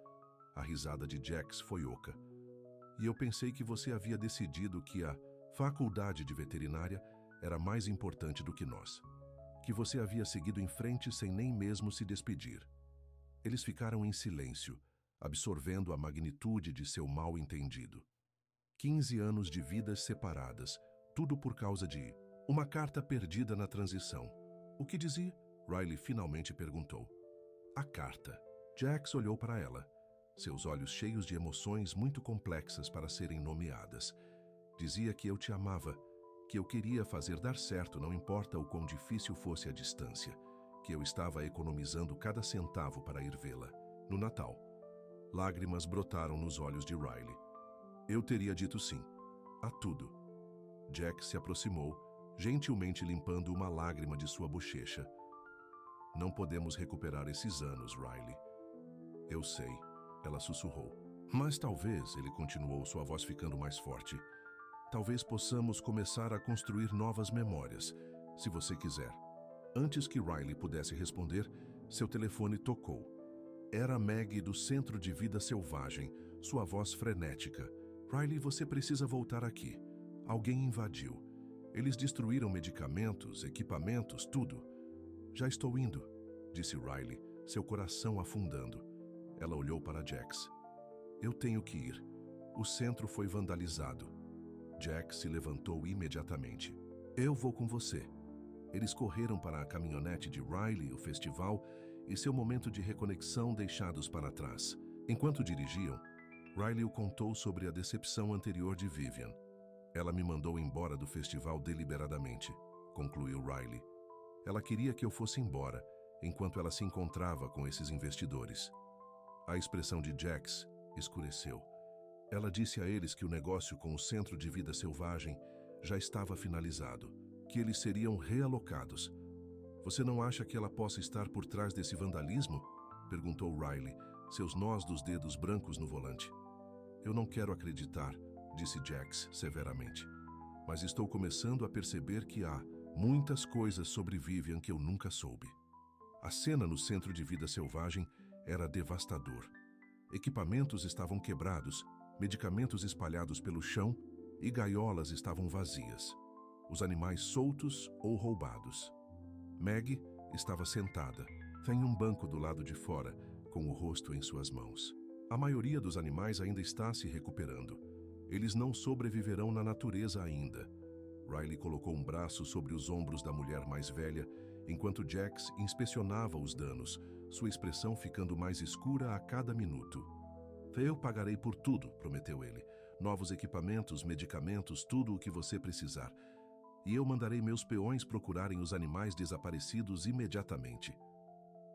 A risada de Jax foi oca. E eu pensei que você havia decidido que a faculdade de veterinária era mais importante do que nós. Que você havia seguido em frente sem nem mesmo se despedir. Eles ficaram em silêncio, absorvendo a magnitude de seu mal-entendido. 15 anos de vidas separadas, tudo por causa de uma carta perdida na transição. O que dizia? Riley finalmente perguntou. A carta. Jax olhou para ela, seus olhos cheios de emoções muito complexas para serem nomeadas. Dizia que eu te amava, que eu queria fazer dar certo, não importa o quão difícil fosse a distância, que eu estava economizando cada centavo para ir vê-la. No Natal. Lágrimas brotaram nos olhos de Riley. Eu teria dito sim. A tudo. Jax se aproximou, gentilmente limpando uma lágrima de sua bochecha. Não podemos recuperar esses anos, Riley. Eu sei, ela sussurrou. Mas talvez, ele continuou, sua voz ficando mais forte, talvez possamos começar a construir novas memórias, se você quiser. Antes que Riley pudesse responder, seu telefone tocou. Era Maggie do Centro de Vida Selvagem, sua voz frenética. Riley, você precisa voltar aqui. Alguém invadiu. Eles destruíram medicamentos, equipamentos, tudo. Já estou indo, disse Riley, seu coração afundando. Ela olhou para Jax. Eu tenho que ir. O centro foi vandalizado. Jax se levantou imediatamente. Eu vou com você. Eles correram para a caminhonete de Riley, o festival, e seu momento de reconexão deixados para trás. Enquanto dirigiam, Riley o contou sobre a decepção anterior de Vivian. Ela me mandou embora do festival deliberadamente, concluiu Riley. Ela queria que eu fosse embora, enquanto ela se encontrava com esses investidores. A expressão de Jax escureceu. Ela disse a eles que o negócio com o Centro de Vida Selvagem já estava finalizado, que eles seriam realocados. Você não acha que ela possa estar por trás desse vandalismo? Perguntou Riley, seus nós dos dedos brancos no volante. Eu não quero acreditar, disse Jax severamente, mas estou começando a perceber que há muitas coisas sobre Vivian que eu nunca soube. A cena no Centro de Vida Selvagem era devastador. Equipamentos estavam quebrados, medicamentos espalhados pelo chão e gaiolas estavam vazias. Os animais soltos ou roubados. Maggie estava sentada, em um banco do lado de fora, com o rosto em suas mãos. A maioria dos animais ainda está se recuperando. Eles não sobreviverão na natureza ainda. Riley colocou um braço sobre os ombros da mulher mais velha, enquanto Jax inspecionava os danos, sua expressão ficando mais escura a cada minuto. Eu pagarei por tudo, prometeu ele. Novos equipamentos, medicamentos, tudo o que você precisar. E eu mandarei meus peões procurarem os animais desaparecidos imediatamente.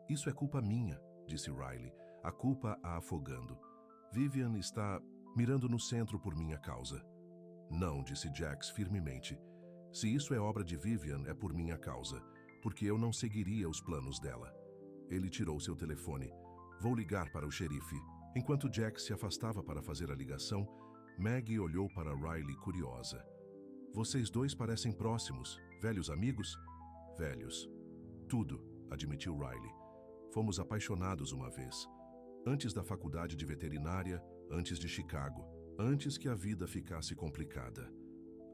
Isso é culpa minha, disse Riley, a culpa a afogando. Vivian está mirando no centro por minha causa. Não, disse Jax firmemente. Se isso é obra de Vivian, é por minha causa, porque eu não seguiria os planos dela. Ele tirou seu telefone. Vou ligar para o xerife. Enquanto Jax se afastava para fazer a ligação, Maggie olhou para Riley curiosa. Vocês dois parecem próximos. Velhos amigos? Velhos. Tudo, admitiu Riley. Fomos apaixonados uma vez. Antes da faculdade de veterinária, antes de Chicago, antes que a vida ficasse complicada.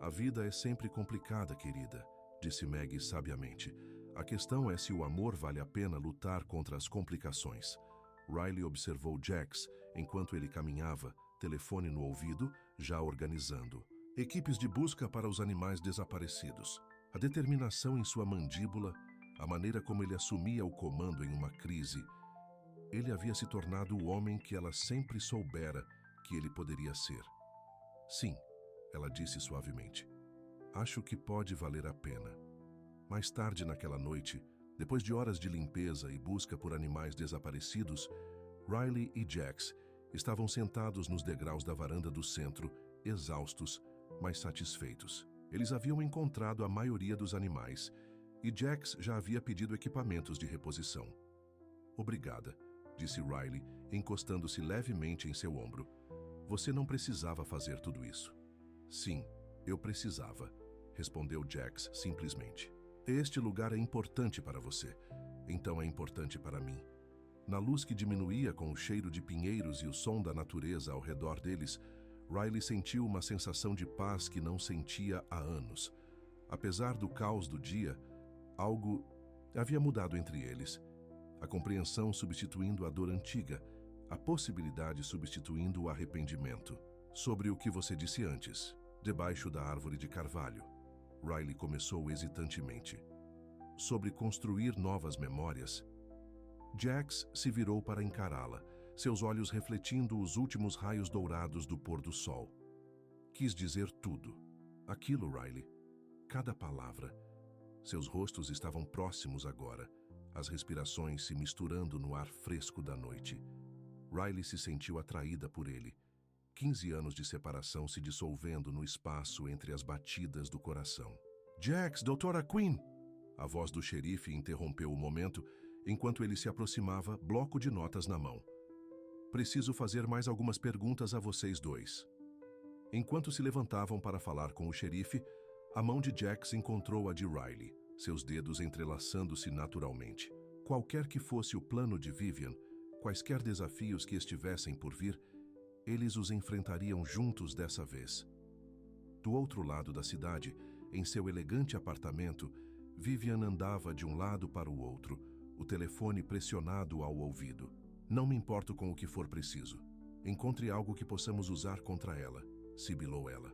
A vida é sempre complicada, querida, disse Maggie sabiamente. A questão é se o amor vale a pena lutar contra as complicações. Riley observou Jax enquanto ele caminhava, telefone no ouvido, já organizando. Equipes de busca para os animais desaparecidos. A determinação em sua mandíbula, a maneira como ele assumia o comando em uma crise. Ele havia se tornado o homem que ela sempre soubera que ele poderia ser. Sim, ela disse suavemente. Acho que pode valer a pena. Mais tarde naquela noite, depois de horas de limpeza e busca por animais desaparecidos, Riley e Jax estavam sentados nos degraus da varanda do centro, exaustos, mas satisfeitos. Eles haviam encontrado a maioria dos animais E Jax já havia pedido equipamentos de reposição. Obrigada, disse Riley, encostando-se levemente em seu ombro. Você não precisava fazer tudo isso. Sim, eu precisava, respondeu Jax simplesmente. Este lugar é importante para você, então é importante para mim. Na luz que diminuía com o cheiro de pinheiros e o som da natureza ao redor deles, Riley sentiu uma sensação de paz que não sentia há anos. Apesar do caos do dia, algo havia mudado entre eles. A compreensão substituindo a dor antiga, a possibilidade substituindo o arrependimento. Sobre o que você disse antes, debaixo da árvore de carvalho, Riley começou hesitantemente. Sobre construir novas memórias. Jax se virou para encará-la, seus olhos refletindo os últimos raios dourados do pôr do sol. Quis dizer tudo. Aquilo, Riley. Cada palavra. Seus rostos estavam próximos agora, as respirações se misturando no ar fresco da noite. Riley se sentiu atraída por ele. 15 anos de separação se dissolvendo no espaço entre as batidas do coração. Jax, Doutora Quinn! A voz do xerife interrompeu o momento, enquanto ele se aproximava, bloco de notas na mão. Preciso fazer mais algumas perguntas a vocês dois. Enquanto se levantavam para falar com o xerife, a mão de Jax encontrou a de Riley, seus dedos entrelaçando-se naturalmente. Qualquer que fosse o plano de Vivian, quaisquer desafios que estivessem por vir, eles os enfrentariam juntos dessa vez. Do outro lado da cidade, em seu elegante apartamento, Vivian andava de um lado para o outro, o telefone pressionado ao ouvido. Não me importo com o que for preciso. Encontre algo que possamos usar contra ela, sibilou ela.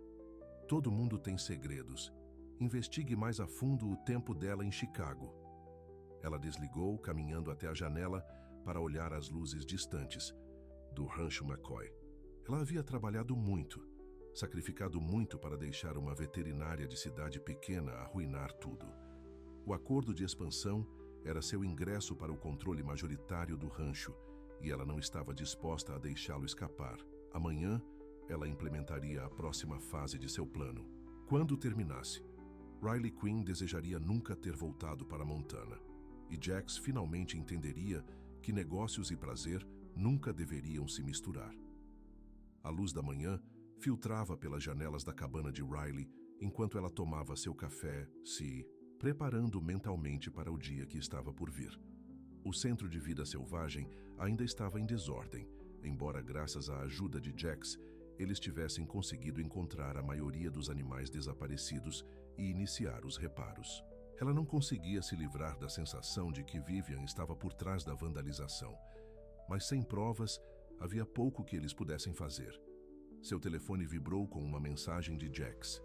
Todo mundo tem segredos. Investigue mais a fundo o tempo dela em Chicago. Ela desligou, caminhando até a janela para olhar as luzes distantes do Rancho McCoy. Ela havia trabalhado muito, sacrificado muito para deixar uma veterinária de cidade pequena arruinar tudo. O acordo de expansão era seu ingresso para o controle majoritário do rancho, e ela não estava disposta a deixá-lo escapar. Amanhã, ela implementaria a próxima fase de seu plano. Quando terminasse, Riley Quinn desejaria nunca ter voltado para Montana, e Jax finalmente entenderia que negócios e prazer nunca deveriam se misturar. A luz da manhã filtrava pelas janelas da cabana de Riley enquanto ela tomava seu café, se preparando mentalmente para o dia que estava por vir. O centro de vida selvagem ainda estava em desordem, embora graças à ajuda de Jax, eles tivessem conseguido encontrar a maioria dos animais desaparecidos e iniciar os reparos. Ela não conseguia se livrar da sensação de que Vivian estava por trás da vandalização, mas sem provas, havia pouco que eles pudessem fazer. Seu telefone vibrou com uma mensagem de Jax.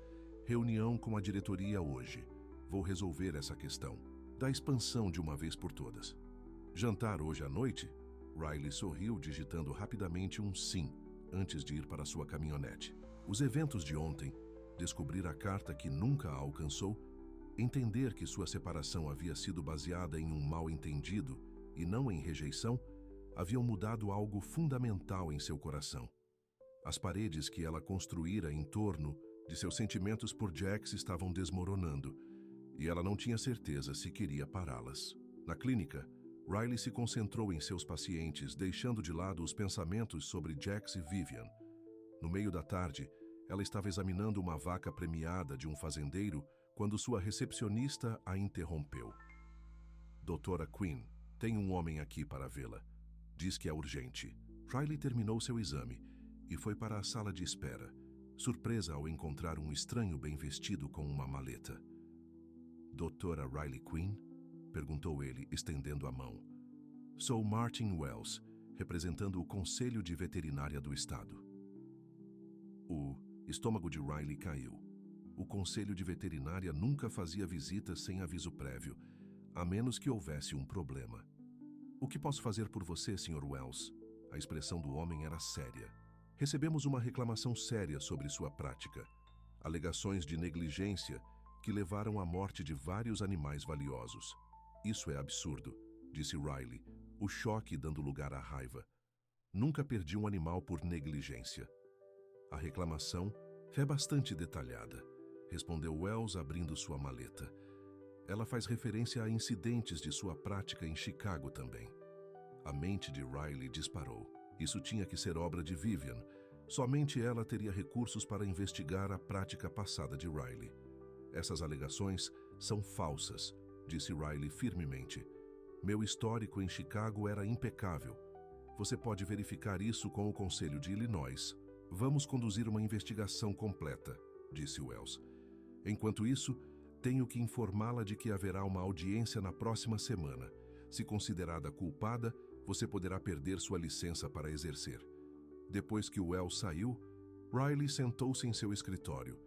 Reunião com a diretoria hoje. Vou resolver essa questão da expansão de uma vez por todas. Jantar hoje à noite? Riley sorriu, digitando rapidamente um sim, antes de ir para sua caminhonete. Os eventos de ontem, descobrir a carta que nunca a alcançou, entender que sua separação havia sido baseada em um mal-entendido e não em rejeição, haviam mudado algo fundamental em seu coração. As paredes que ela construíra em torno de seus sentimentos por Jax estavam desmoronando, e ela não tinha certeza se queria pará-las. Na clínica, Riley se concentrou em seus pacientes, deixando de lado os pensamentos sobre Jax e Vivian. No meio da tarde, ela estava examinando uma vaca premiada de um fazendeiro quando sua recepcionista a interrompeu. Doutora Quinn, tem um homem aqui para vê-la. Diz que é urgente. Riley terminou seu exame e foi para a sala de espera, surpresa ao encontrar um estranho bem vestido com uma maleta. Doutora Riley Quinn? Perguntou ele, estendendo a mão. Sou Martin Wells, representando o Conselho de Veterinária do Estado. O estômago de Riley caiu. O Conselho de Veterinária nunca fazia visitas sem aviso prévio, a menos que houvesse um problema. O que posso fazer por você, Sr. Wells? A expressão do homem era séria. Recebemos uma reclamação séria sobre sua prática. Alegações de negligência que levaram à morte de vários animais valiosos. Isso é absurdo, disse Riley, o choque dando lugar à raiva. Nunca perdi um animal por negligência. A reclamação é bastante detalhada, respondeu Wells abrindo sua maleta. Ela faz referência a incidentes de sua prática em Chicago também. A mente de Riley disparou. Isso tinha que ser obra de Vivian. Somente ela teria recursos para investigar a prática passada de Riley. Essas alegações são falsas, disse Riley firmemente. Meu histórico em Chicago era impecável. Você pode verificar isso com o Conselho de Illinois. Vamos conduzir uma investigação completa, disse Wells. Enquanto isso, tenho que informá-la de que haverá uma audiência na próxima semana. Se considerada culpada, você poderá perder sua licença para exercer. Depois que Wells saiu, Riley sentou-se em seu escritório,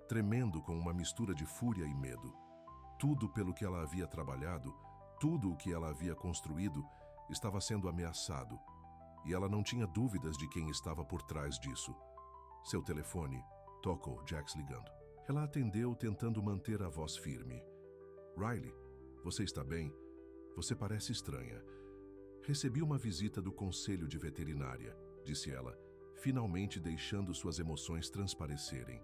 tremendo com uma mistura de fúria e medo. Tudo pelo que ela havia trabalhado, tudo o que ela havia construído, estava sendo ameaçado, e ela não tinha dúvidas de quem estava por trás disso. Seu telefone tocou, Jax ligando. Ela atendeu, tentando manter a voz firme. Riley, você está bem? Você parece estranha. Recebi uma visita do Conselho de Veterinária, disse ela, finalmente deixando suas emoções transparecerem.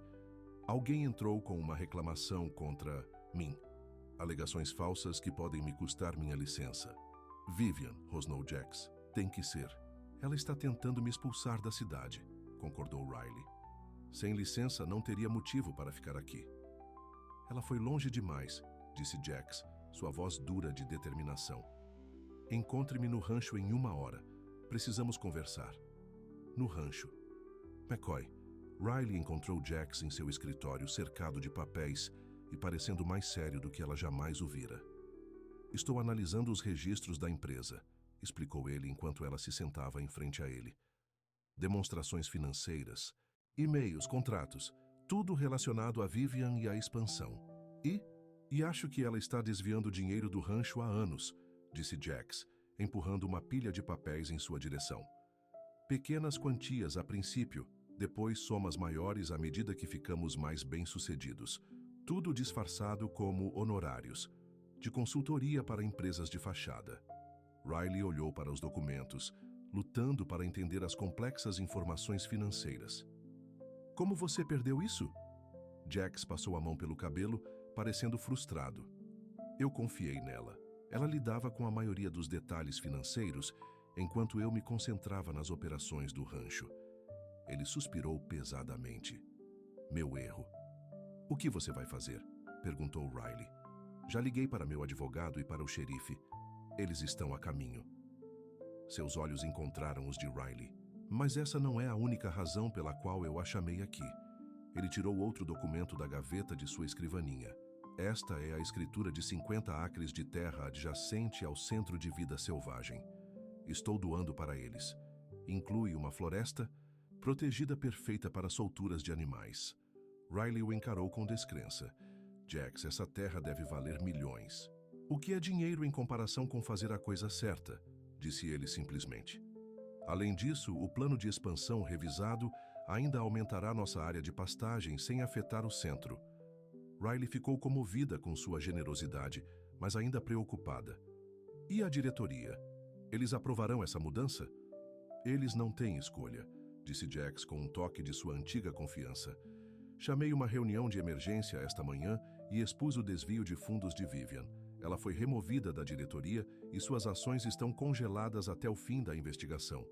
Alguém entrou com uma reclamação contra mim. Alegações falsas que podem me custar minha licença. Vivian, rosnou Jax. Tem que ser. Ela está tentando me expulsar da cidade, concordou Riley. Sem licença, não teria motivo para ficar aqui. Ela foi longe demais, disse Jax, sua voz dura de determinação. Encontre-me no rancho em 1 hora. Precisamos conversar. No rancho. McCoy. Riley encontrou Jax em seu escritório cercado de papéis e parecendo mais sério do que ela jamais o vira. Estou analisando os registros da empresa, explicou ele enquanto ela se sentava em frente a ele. Demonstrações financeiras, e-mails, contratos, tudo relacionado a Vivian e à expansão. E acho que ela está desviando dinheiro do rancho há anos, disse Jax, empurrando uma pilha de papéis em sua direção. Pequenas quantias a princípio, depois somas maiores à medida que ficamos mais bem-sucedidos. Tudo disfarçado como honorários, de consultoria para empresas de fachada. Riley olhou para os documentos, lutando para entender as complexas informações financeiras. Como você perdeu isso? Jax passou a mão pelo cabelo, parecendo frustrado. Eu confiei nela. Ela lidava com a maioria dos detalhes financeiros, enquanto eu me concentrava nas operações do rancho. Ele suspirou pesadamente. Meu erro. O que você vai fazer? Perguntou Riley. Já liguei para meu advogado e para o xerife. Eles estão a caminho. Seus olhos encontraram os de Riley. Mas essa não é a única razão pela qual eu a chamei aqui. Ele tirou outro documento da gaveta de sua escrivaninha. Esta é a escritura de 50 acres de terra adjacente ao Centro de Vida Selvagem. Estou doando para eles. Inclui uma floresta protegida perfeita para solturas de animais. Riley o encarou com descrença. Jax, essa terra deve valer milhões. O que é dinheiro em comparação com fazer a coisa certa? Disse ele simplesmente. Além disso, o plano de expansão revisado ainda aumentará nossa área de pastagem sem afetar o centro. Riley ficou comovida com sua generosidade, mas ainda preocupada. E a diretoria? Eles aprovarão essa mudança? Eles não têm escolha, disse Jax com um toque de sua antiga confiança. Chamei uma reunião de emergência esta manhã e expus o desvio de fundos de Vivian. Ela foi removida da diretoria e suas ações estão congeladas até o fim da investigação.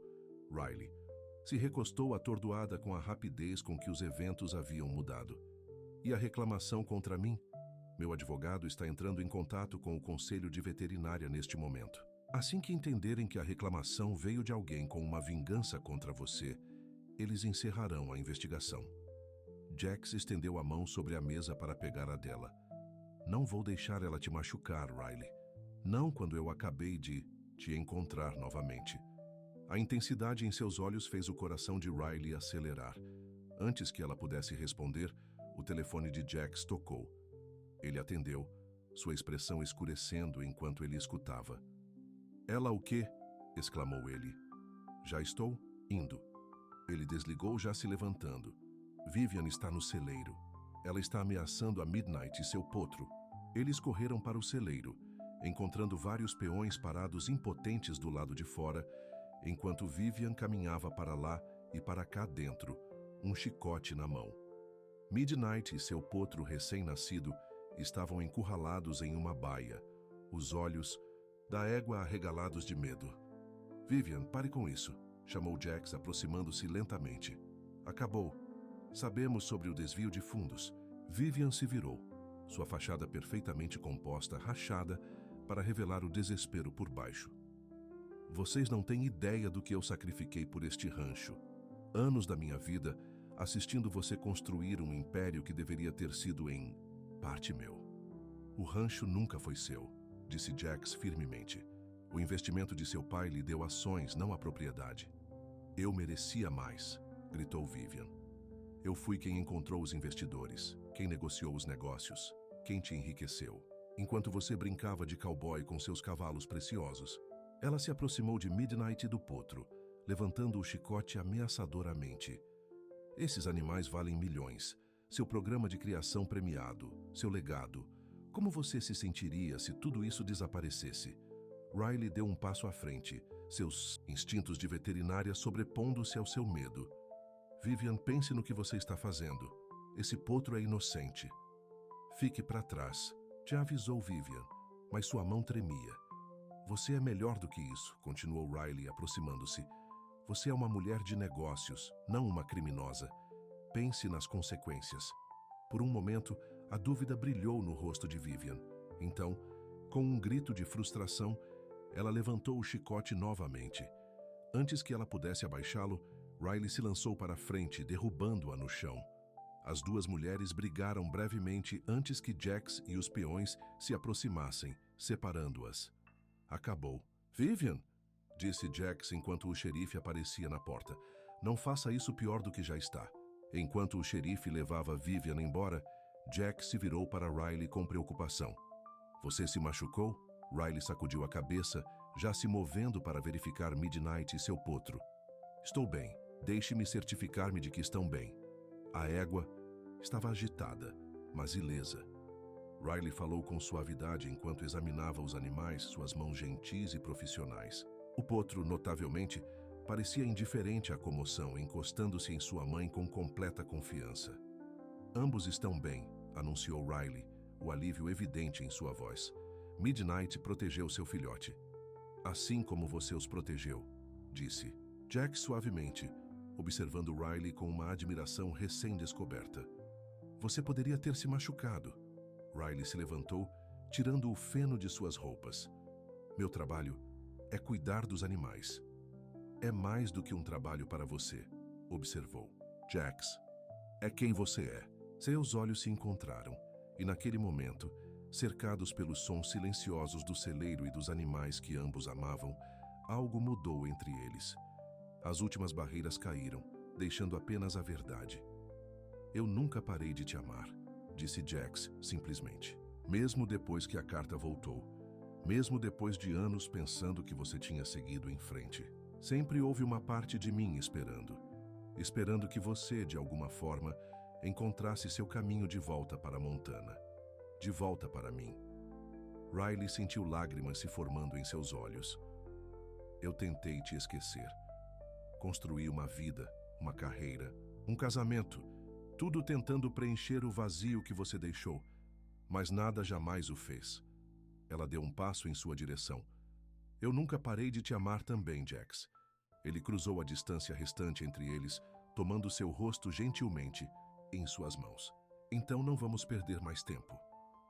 Riley se recostou atordoada com a rapidez com que os eventos haviam mudado. E a reclamação contra mim? Meu advogado está entrando em contato com o Conselho de Veterinária neste momento. Assim que entenderem que a reclamação veio de alguém com uma vingança contra você, eles encerrarão a investigação. Jax estendeu a mão sobre a mesa para pegar a dela. Não vou deixar ela te machucar, Riley. Não quando eu acabei de te encontrar novamente. A intensidade em seus olhos fez o coração de Riley acelerar. Antes que ela pudesse responder, o telefone de Jax tocou. Ele atendeu, sua expressão escurecendo enquanto ele escutava. Ela o quê? Exclamou ele. Já estou indo. Ele desligou já se levantando. Vivian está no celeiro. Ela está ameaçando a Midnight e seu potro. Eles correram para o celeiro, encontrando vários peões parados impotentes do lado de fora, enquanto Vivian caminhava para lá e para cá dentro, um chicote na mão. Midnight e seu potro recém-nascido estavam encurralados em uma baia, os olhos da égua arregalados de medo. Vivian, pare com isso, chamou Jax, aproximando-se lentamente. Acabou. Sabemos sobre o desvio de fundos. Vivian se virou, sua fachada perfeitamente composta, rachada, para revelar o desespero por baixo. Vocês não têm ideia do que eu sacrifiquei por este rancho. Anos da minha vida assistindo você construir um império que deveria ter sido em parte meu. O rancho nunca foi seu, disse Jax firmemente. O investimento de seu pai lhe deu ações, não a propriedade. Eu merecia mais, gritou Vivian. Eu fui quem encontrou os investidores, quem negociou os negócios, quem te enriqueceu. Enquanto você brincava de cowboy com seus cavalos preciosos, ela se aproximou de Midnight e do potro, levantando o chicote ameaçadoramente. Esses animais valem milhões. Seu programa de criação premiado, seu legado. Como você se sentiria se tudo isso desaparecesse? Riley deu um passo à frente, seus instintos de veterinária sobrepondo-se ao seu medo. Vivian, pense no que você está fazendo. Esse potro é inocente. Fique para trás, já avisou Vivian, mas sua mão tremia. Você é melhor do que isso, continuou Riley, aproximando-se. Você é uma mulher de negócios, não uma criminosa. Pense nas consequências. Por um momento, a dúvida brilhou no rosto de Vivian. Então, com um grito de frustração, ela levantou o chicote novamente. Antes que ela pudesse abaixá-lo, Riley se lançou para a frente, derrubando-a no chão. As duas mulheres brigaram brevemente antes que Jax e os peões se aproximassem, separando-as. Acabou. Vivian, disse Jax enquanto o xerife aparecia na porta. Não faça isso pior do que já está. Enquanto o xerife levava Vivian embora, Jax se virou para Riley com preocupação. Você se machucou? Riley sacudiu a cabeça, já se movendo para verificar Midnight e seu potro. Estou bem. Deixe-me certificar-me de que estão bem. A égua estava agitada, mas ilesa. Riley falou com suavidade enquanto examinava os animais, suas mãos gentis e profissionais. O potro, notavelmente, parecia indiferente à comoção, encostando-se em sua mãe com completa confiança. Ambos estão bem, anunciou Riley, o alívio evidente em sua voz. Midnight protegeu seu filhote. Assim como você os protegeu, disse Jax suavemente, observando Riley com uma admiração recém-descoberta. Você poderia ter se machucado. Riley se levantou, tirando o feno de suas roupas. Meu trabalho é cuidar dos animais. É mais do que um trabalho para você, observou. Jax, é quem você é. Seus olhos se encontraram, e naquele momento, cercados pelos sons silenciosos do celeiro e dos animais que ambos amavam, algo mudou entre eles. As últimas barreiras caíram, deixando apenas a verdade. Eu nunca parei de te amar, disse Jax simplesmente. Mesmo depois que a carta voltou, mesmo depois de anos pensando que você tinha seguido em frente, sempre houve uma parte de mim esperando que você, de alguma forma, encontrasse seu caminho de volta para Montana, de volta para mim. Riley sentiu lágrimas se formando em seus olhos. Eu tentei te esquecer. Construí uma vida, uma carreira, um casamento, tudo tentando preencher o vazio que você deixou, mas nada jamais o fez. Ela deu um passo em sua direção. Eu nunca parei de te amar também, Jax. Ele cruzou a distância restante entre eles, tomando seu rosto gentilmente em suas mãos. Então não vamos perder mais tempo.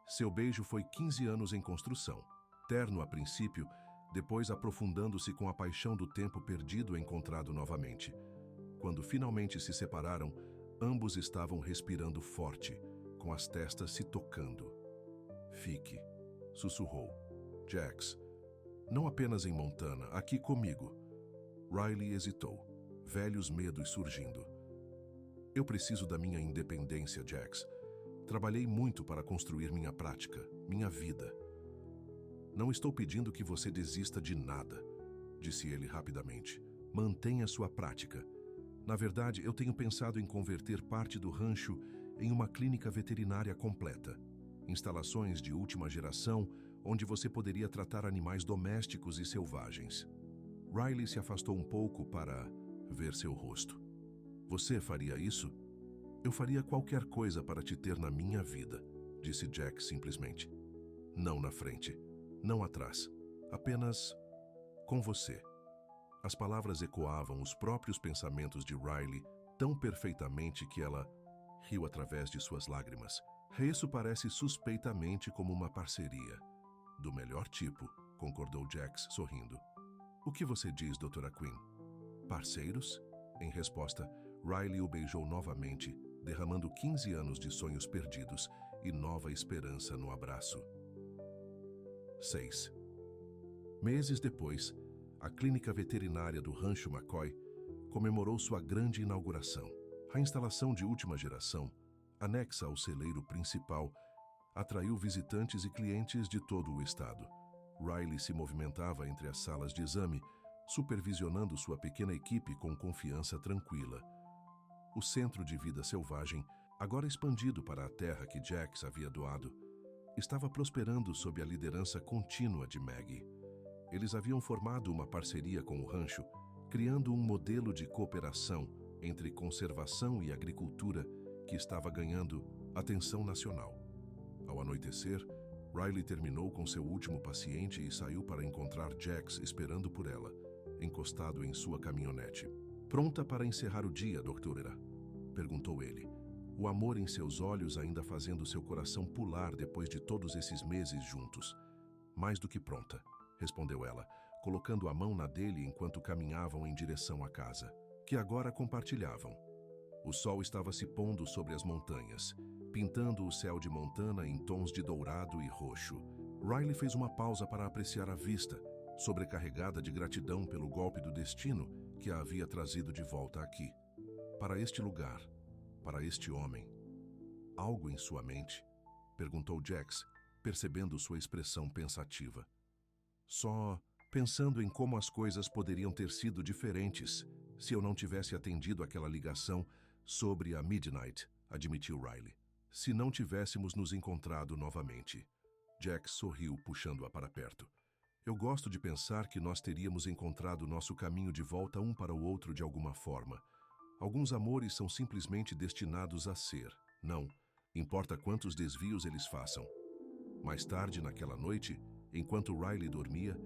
Seu beijo foi 15 anos em construção, terno a princípio, depois aprofundando-se com a paixão do tempo perdido encontrado novamente. Quando finalmente se separaram, ambos estavam respirando forte, com as testas se tocando. Fique, sussurrou. Jax, não apenas em Montana, aqui comigo. Riley hesitou, velhos medos surgindo. Eu preciso da minha independência, Jax. Trabalhei muito para construir minha prática, minha vida. Não estou pedindo que você desista de nada, disse ele rapidamente. Mantenha sua prática. Na verdade, eu tenho pensado em converter parte do rancho em uma clínica veterinária completa. Instalações de última geração, onde você poderia tratar animais domésticos e selvagens. Riley se afastou um pouco para ver seu rosto. Você faria isso? Eu faria qualquer coisa para te ter na minha vida. disse Jack simplesmente. Não na frente, não atrás, apenas com você. As palavras ecoavam os próprios pensamentos de Riley tão perfeitamente que ela riu através de suas lágrimas. Isso parece suspeitamente como uma parceria. Do melhor tipo, concordou Jax, sorrindo. O que você diz, Dra. Quinn? Parceiros? Em resposta, Riley o beijou novamente, derramando 15 anos de sonhos perdidos e nova esperança no abraço. 6. Meses depois, a clínica veterinária do Rancho McCoy comemorou sua grande inauguração. A instalação de última geração, anexa ao celeiro principal, atraiu visitantes e clientes de todo o estado. Riley se movimentava entre as salas de exame, supervisionando sua pequena equipe com confiança tranquila. O centro de vida selvagem, agora expandido para a terra que Jax havia doado, estava prosperando sob a liderança contínua de Maggie. Eles haviam formado uma parceria com o rancho, criando um modelo de cooperação entre conservação e agricultura que estava ganhando atenção nacional. Ao anoitecer, Riley terminou com seu último paciente e saiu para encontrar Jax esperando por ela, encostado em sua caminhonete. Pronta para encerrar o dia, doutora? Perguntou ele, o amor em seus olhos ainda fazendo seu coração pular depois de todos esses meses juntos. Mais do que pronta, respondeu ela, colocando a mão na dele enquanto caminhavam em direção à casa, que agora compartilhavam. O sol estava se pondo sobre as montanhas, pintando o céu de Montana em tons de dourado e roxo. Riley fez uma pausa para apreciar a vista, sobrecarregada de gratidão pelo golpe do destino que a havia trazido de volta aqui. Para este lugar, para este homem. Algo em sua mente? Perguntou Jax, percebendo sua expressão pensativa. Só pensando em como as coisas poderiam ter sido diferentes se eu não tivesse atendido aquela ligação sobre a Midnight, admitiu Riley. Se não tivéssemos nos encontrado novamente. Jax sorriu, puxando-a para perto. Eu gosto de pensar que nós teríamos encontrado nosso caminho de volta um para o outro de alguma forma. Alguns amores são simplesmente destinados a ser. Não, importa quantos desvios eles façam. Mais tarde, naquela noite, enquanto Riley dormia,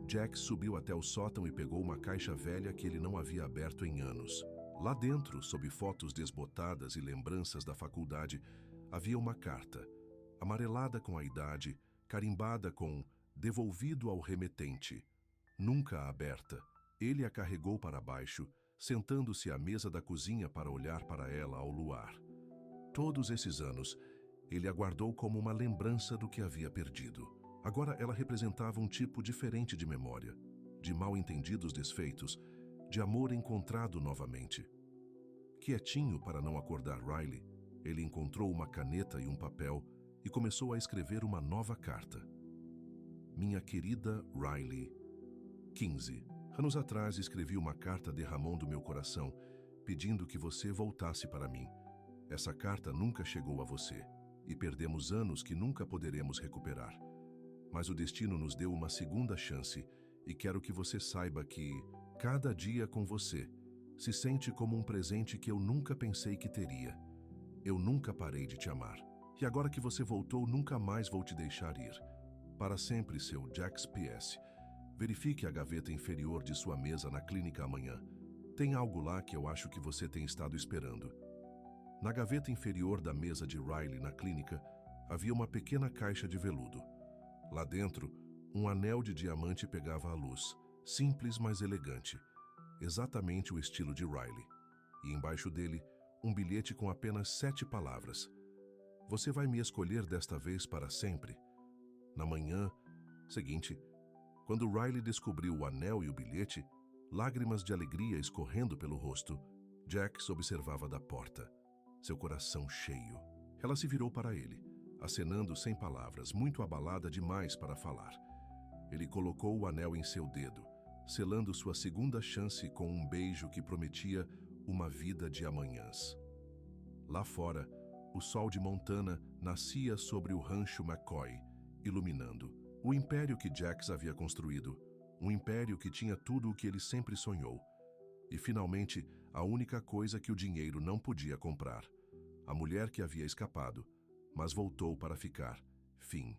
Jax subiu até o sótão e pegou uma caixa velha que ele não havia aberto em anos. Lá dentro, sob fotos desbotadas e lembranças da faculdade, havia uma carta, amarelada com a idade, carimbada com devolvido ao remetente. Nunca aberta, ele a carregou para baixo, sentando-se à mesa da cozinha para olhar para ela ao luar. Todos esses anos, ele a guardou como uma lembrança do que havia perdido. Agora ela representava um tipo diferente de memória, de mal-entendidos desfeitos, de amor encontrado novamente. Quietinho para não acordar Riley, ele encontrou uma caneta e um papel e começou a escrever uma nova carta. Minha querida Riley, 15. Anos atrás escrevi uma carta derramando meu coração, pedindo que você voltasse para mim. Essa carta nunca chegou a você, e perdemos anos que nunca poderemos recuperar. Mas o destino nos deu uma segunda chance, e quero que você saiba que, cada dia com você, se sente como um presente que eu nunca pensei que teria. Eu nunca parei de te amar. E agora que você voltou, nunca mais vou te deixar ir. Para sempre, seu Jax PS. Verifique a gaveta inferior de sua mesa na clínica amanhã. Tem algo lá que eu acho que você tem estado esperando. Na gaveta inferior da mesa de Riley na clínica, havia uma pequena caixa de veludo. Lá dentro, um anel de diamante pegava a luz, simples mas elegante, exatamente o estilo de Riley. E embaixo dele, um bilhete com apenas 7 palavras. Você vai me escolher desta vez para sempre? Na manhã seguinte, quando Riley descobriu o anel e o bilhete, lágrimas de alegria escorrendo pelo rosto, Jax observava da porta, seu coração cheio. Ela se virou para ele, acenando sem palavras, muito abalada demais para falar. Ele colocou o anel em seu dedo, selando sua segunda chance com um beijo que prometia uma vida de amanhãs. Lá fora, o sol de Montana nascia sobre o rancho McCoy, iluminando o império que Jax havia construído, um império que tinha tudo o que ele sempre sonhou. E, finalmente, a única coisa que o dinheiro não podia comprar. A mulher que havia escapado, mas voltou para ficar. Fim.